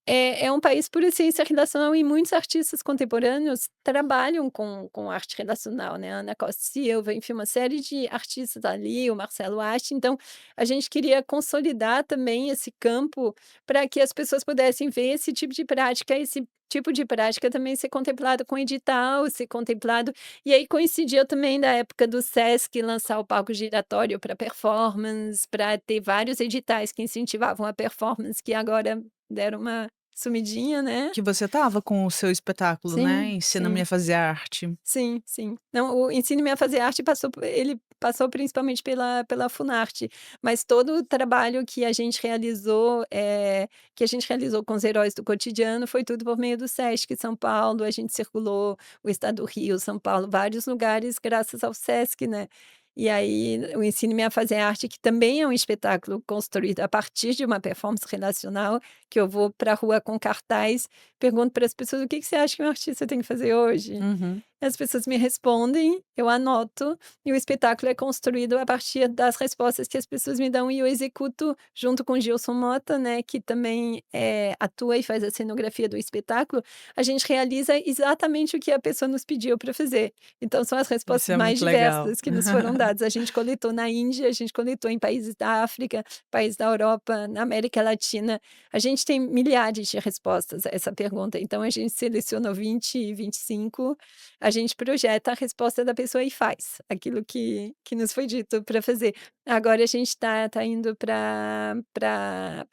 é um país por essência relacional e muitos artistas contemporâneos trabalham com arte relacional, né, Ana Costa Silva, enfim, uma série de artistas ali, o Marcelo Ast. Então, a gente queria consolidar também esse campo para que as pessoas pudessem ver esse tipo de prática também ser contemplado com edital, ser contemplado, e aí coincidiu também da época do Sesc lançar o palco giratório para performance, para ter vários editais que incentivavam a performance, que agora deram uma sumidinha, né. Que você estava com o seu espetáculo, né, Sim, Ensina-me a sim, fazer arte. sim, sim. Não, o Ensine-me a Fazer Arte ele passou principalmente pela Funarte, mas todo o trabalho que a gente realizou com os heróis do cotidiano foi tudo por meio do Sesc São Paulo, a gente circulou o estado do Rio, São Paulo, vários lugares graças ao Sesc, né. E aí o Ensine-me a Fazer Arte, que também é um espetáculo construído a partir de uma performance relacional, que eu vou para a rua com cartaz, pergunto para as pessoas: "O que que você acha que um artista tem que fazer hoje?". Uhum. As pessoas me respondem, eu anoto, e o espetáculo é construído a partir das respostas que as pessoas me dão, e eu executo junto com o Gilson Mota, né, que também, atua e faz a cenografia do espetáculo. A gente realiza exatamente o que a pessoa nos pediu para fazer. Então são as Isso respostas é mais muito legal. diversas que nos foram dadas. A gente coletou na Índia, a gente coletou em países da África, países da Europa, na América Latina. A gente tem milhares de respostas a essa pergunta, então a gente selecionou 20, 25. A gente projeta a resposta da pessoa e faz aquilo que nos foi dito para fazer. Agora a gente tá indo para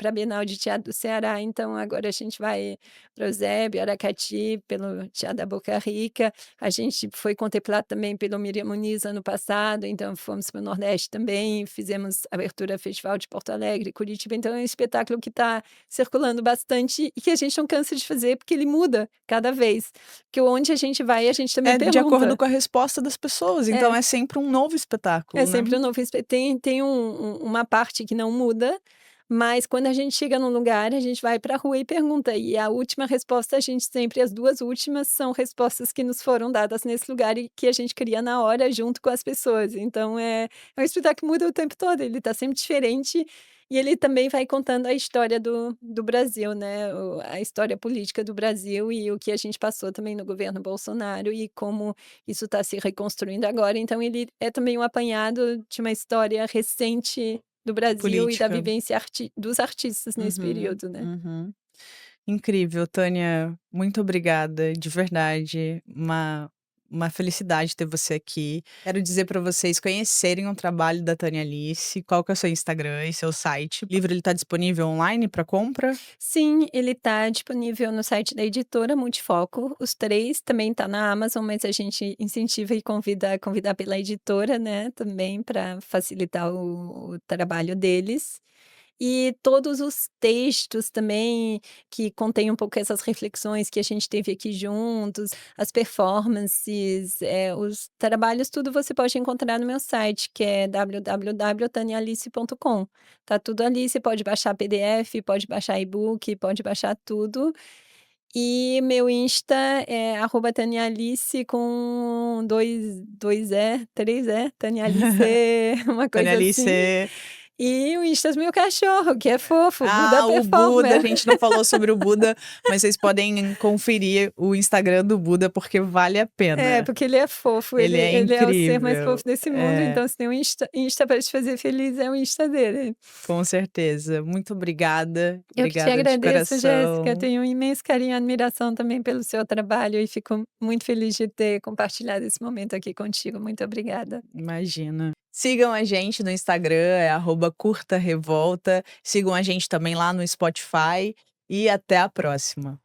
a Bienal de Teatro do Ceará, então agora a gente vai para Eusébio, Aracati, pelo Teatro da Boca Rica. A gente foi contemplado também pelo Miriam Muniz ano passado, então fomos para o Nordeste também, fizemos abertura Festival de Porto Alegre, Curitiba, então é um espetáculo que está circulando bastante e que a gente não cansa de fazer, porque ele muda cada vez. Porque onde a gente vai, a gente também É de acordo pergunta. com a resposta das pessoas, então É, é sempre um novo é espetáculo, né. sempre um novo tem uma parte que não muda, mas quando a gente chega num lugar, a gente vai para a rua e pergunta, e a última resposta, a gente sempre as 2 últimas são respostas que nos foram dadas nesse lugar e que a gente cria na hora junto com as pessoas. Então é um espetáculo que muda o tempo todo, ele está sempre diferente, e ele também vai contando a história do Brasil, né, a história política do Brasil e o que a gente passou também no governo Bolsonaro e como isso está se reconstruindo agora, então ele é também um apanhado de uma história recente do Brasil e da Política. vivência dos artistas nesse Uhum, período, né. uhum. Incrível, Tânia, muito obrigada, de verdade, uma felicidade ter você aqui. Quero dizer para vocês conhecerem o trabalho da Tânia Alice, qual que é o seu Instagram e seu site. O livro ele tá disponível online para compra? Sim, ele está disponível no site da editora Multifoco, os 3, também está na Amazon, mas a gente incentiva e convida pela editora, né, também para facilitar o trabalho deles. E todos os textos também, que contêm um pouco essas reflexões que a gente teve aqui juntos, as performances, os trabalhos, tudo você pode encontrar no meu site, que é www.tanialice.com. Tá tudo ali, você pode baixar PDF, pode baixar e-book, pode baixar tudo. E meu Insta é @tanialice com dois E, 3 E, Tanialice, uma Tânia coisa assim. Alice. E o Insta do meu cachorro, que é fofo, Buda Ah, o Buda, a Performer. gente não falou sobre o Buda, mas vocês podem conferir o Instagram do Buda, porque vale a É, pena. porque ele é fofo, ele Ele é ele é o ser mais incrível. fofo desse mundo, É, então se tem um Insta pra te fazer feliz, é o Insta dele. com certeza. Muito obrigada, Eu que te obrigada de agradeço, Jéssica, coração. tenho um imenso carinho e admiração também pelo seu trabalho e fico muito feliz de ter compartilhado esse momento aqui contigo. Muito obrigada. Imagina. Sigam a gente no Instagram, é @curtarevolta. Sigam a gente também lá no Spotify e até a próxima.